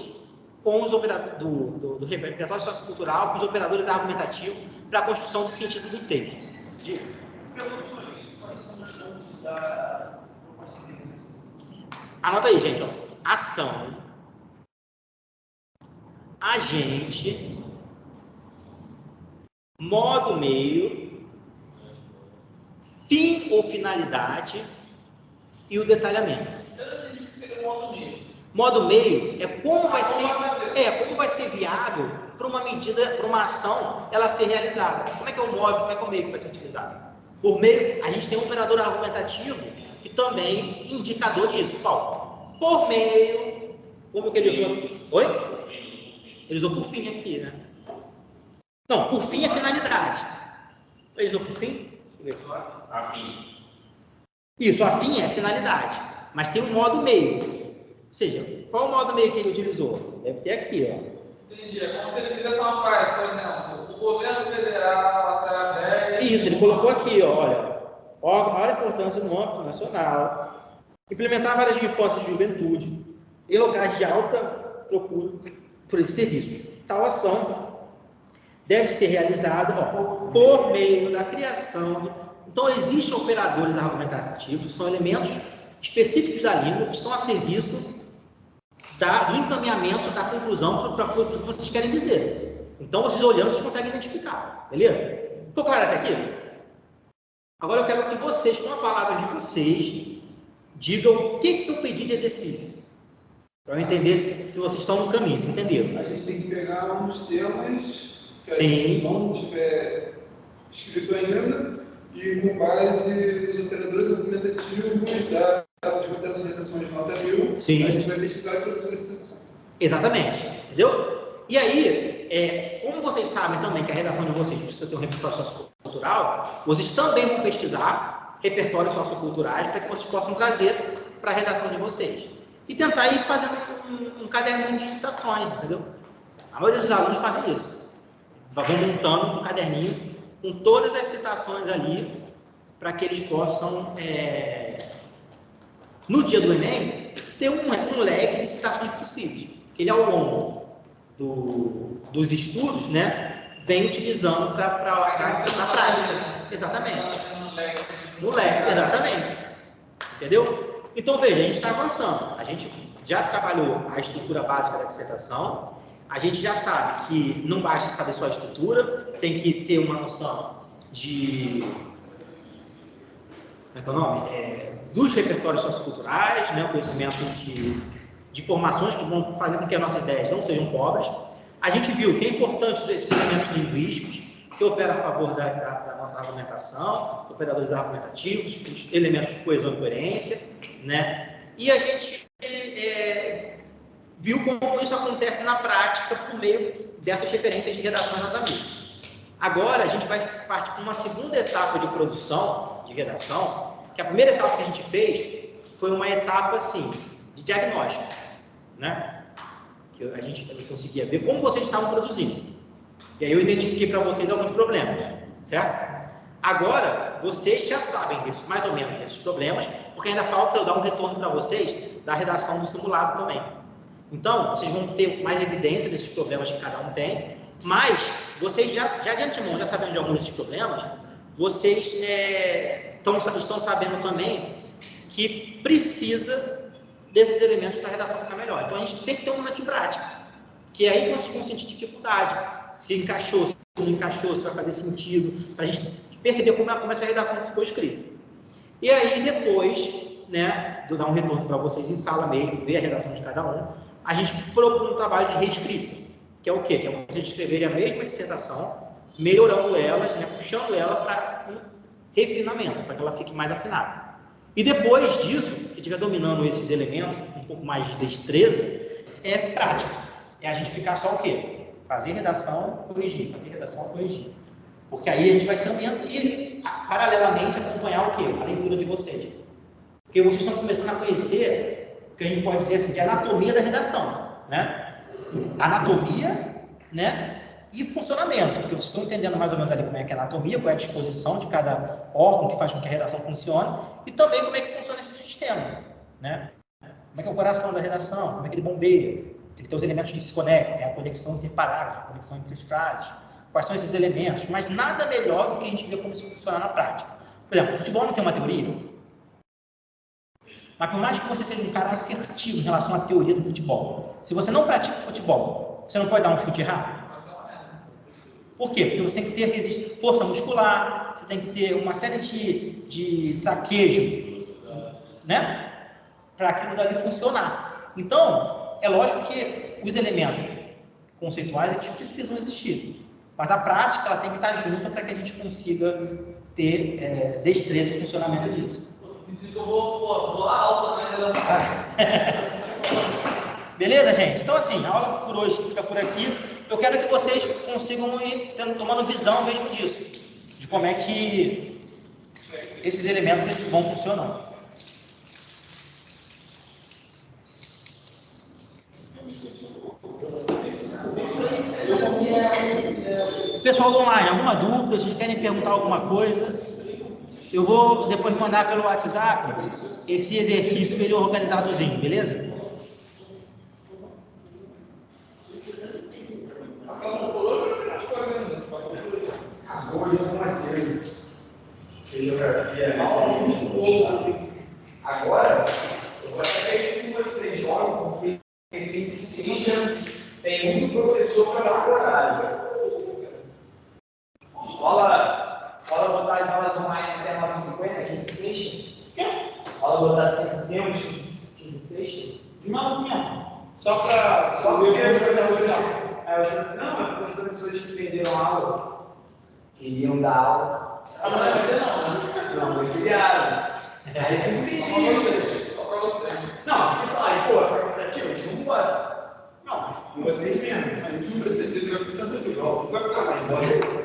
A: com os operadores do repertório sociocultural, com os operadores argumentativos, para a construção do sentido do texto. Diga.
C: Pergunta sobre isso. Quais são os pontos da proposta de redação?
A: Anota aí, gente. Ó. Ação, agente, modo meio, fim ou finalidade e o detalhamento.
E: Eu não entendi que seria o modo meio.
A: Modo meio é como vai ser viável para uma medida, para uma ação, ela ser realizada. Como é que é o modo, como é que é o meio que vai ser utilizado? Por meio, a gente tem um operador argumentativo e também indicador disso. Qual? Por meio, como que ele usou aqui? Oi? Ele usou por fim aqui, né? Não, por fim é finalidade. Ele usou por fim?
D: Afim.
A: Isso, afim é finalidade. Mas tem um modo meio. Ou seja, qual o modo meio que ele utilizou? Deve ter aqui, ó.
E: Entendi. É como se ele fizesse uma frase, por exemplo, o governo federal, através...
A: Isso, ele colocou aqui, ó, olha, órgão de maior importância no âmbito nacional, implementar várias de infância e juventude em locais de alta procura por esses serviços. Tal ação deve ser realizada por meio da criação. Então, existem operadores argumentativos, são elementos específicos da língua que estão a serviço do encaminhamento da conclusão para o que vocês querem dizer. Então, vocês olhando, vocês conseguem identificar. Beleza? Ficou claro até aqui? Agora eu quero que vocês, com a palavra de vocês, digam o que eu pedi de exercício. Para eu entender se vocês estão no caminho, se entenderam.
C: A gente tem que pegar uns temas que a
A: Sim.
C: gente não tiver escrito ainda e com base nos operadores argumentativos dessas redações de nota 1000,
A: Sim.
C: a gente vai pesquisar e produzir uma dissertação.
A: Exatamente. Entendeu? E aí, como vocês sabem também que a redação de vocês precisa ter um repertório sociocultural, vocês também vão pesquisar repertórios socioculturais para que vocês possam trazer para a redação de vocês. E tentar ir fazendo um caderninho de citações, entendeu? A maioria dos alunos fazem isso. Vão montando um caderninho com todas as citações ali para que eles possam, no dia do Enem, ter um leque de citações possíveis. Que ele, ao longo dos estudos, né, vem utilizando na prática. Exatamente. No leque, exatamente. Entendeu? Então, veja, a gente está avançando. A gente já trabalhou a estrutura básica da dissertação. A gente já sabe que não basta saber só a estrutura, tem que ter uma noção de... Como é que é o nome? Dos repertórios socioculturais, né, o conhecimento de informações que vão fazer com que as nossas ideias não sejam pobres. A gente viu que é importante esses elementos linguísticos, que operam a favor da nossa argumentação, operadores argumentativos, os elementos de coesão e coerência, né? E a gente viu como isso acontece na prática por meio dessas referências de redação nota 1000. Agora, a gente vai partir para uma segunda etapa de produção de redação, que a primeira etapa que a gente fez foi uma etapa, assim, de diagnóstico, né? Que a gente conseguia ver como vocês estavam produzindo. E aí eu identifiquei para vocês alguns problemas, certo? Agora, vocês já sabem mais ou menos desses problemas, porque ainda falta eu dar um retorno para vocês da redação do simulado também. Então, vocês vão ter mais evidência desses problemas que cada um tem, mas vocês já de antemão, já sabendo de alguns desses problemas, vocês estão sabendo também que precisa desses elementos para a redação ficar melhor. Então, a gente tem que ter um momento de prática, que é aí que vocês vão sentir dificuldade, se encaixou, se não encaixou, se vai fazer sentido, para a gente perceber como essa redação ficou escrita. E aí, depois, né, de dar um retorno para vocês em sala mesmo, ver a redação de cada um, a gente propõe um trabalho de reescrita, que é o quê? Que é vocês escreverem a mesma dissertação, melhorando elas, né, puxando ela para um refinamento, para que ela fique mais afinada. E depois disso, que estiver dominando esses elementos, com um pouco mais de destreza, é prática. É a gente ficar só o quê? Fazer redação, corrigir, fazer redação, corrigir. Porque aí a gente vai se ambientando e, paralelamente, acompanhar o quê? A leitura de vocês. Porque vocês estão começando a conhecer o que a gente pode dizer assim, de anatomia da redação, né? Anatomia, né? E funcionamento, porque vocês estão entendendo mais ou menos ali como é que é a anatomia, qual é a disposição de cada órgão que faz com que a redação funcione, e também como é que funciona esse sistema, né? Como é que é o coração da redação, como é que ele bombeia, tem que ter os elementos que se conectam, tem a conexão entre parágrafos, a conexão entre frases, quais são esses elementos, mas nada melhor do que a gente ver como isso funciona na prática. Por exemplo, o futebol não tem uma teoria, mas por mais que você seja um cara assertivo em relação à teoria do futebol, se você não pratica futebol, você não pode dar um chute errado. Por quê? Porque você tem que ter força muscular, você tem que ter uma série de traquejo, né? Para aquilo dali funcionar. Então, é lógico que os elementos conceituais eles precisam existir. Mas a prática ela tem que estar junta para que a gente consiga ter destreza e funcionamento disso.
E: Senti que eu vou dar aula na relação.
A: Beleza, gente? Então, assim, a aula por hoje fica por aqui. Eu quero que vocês consigam ir tomando visão mesmo disso, de como é que esses elementos eles vão funcionando. Pessoal do online, alguma dúvida? Vocês querem perguntar alguma coisa? Eu vou depois mandar pelo WhatsApp esse exercício ele organizadozinho, beleza?
B: Agora eu vou cedo. Geografia. Agora, eu vou até ver isso com vocês logo, porque tem que ser. Tem um professor para dar horário. Rola botar as aulas online até 9h50, quinta e sexta? Rola botar sempre tempo de quinta e sexta?
C: De manhã. Só para
B: porque os professores. Não, é porque os professores que perderam aula queriam dar aula.
E: Amanhã vai ter não, né?
B: Não, foi filiado. Aí sempre
E: Só pra você.
B: Não, se você falar, pô, foi cansativo, a gente não bota.
C: Não,
B: E vocês mesmo.
C: a gente não precisa ter que ficar legal. Vai ficar lá embora.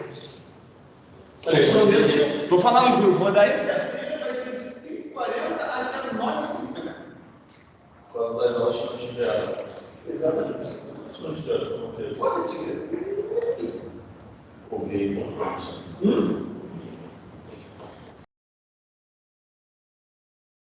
B: Vou falar no grupo, vou dar esse.
C: Vai ser de 5h40 até 9h50.
D: Quando das aulas que não tiver aula.
C: Exatamente.
D: Se não tiver, como que é isso?
C: Pode te ver.
D: Ouvi, bom,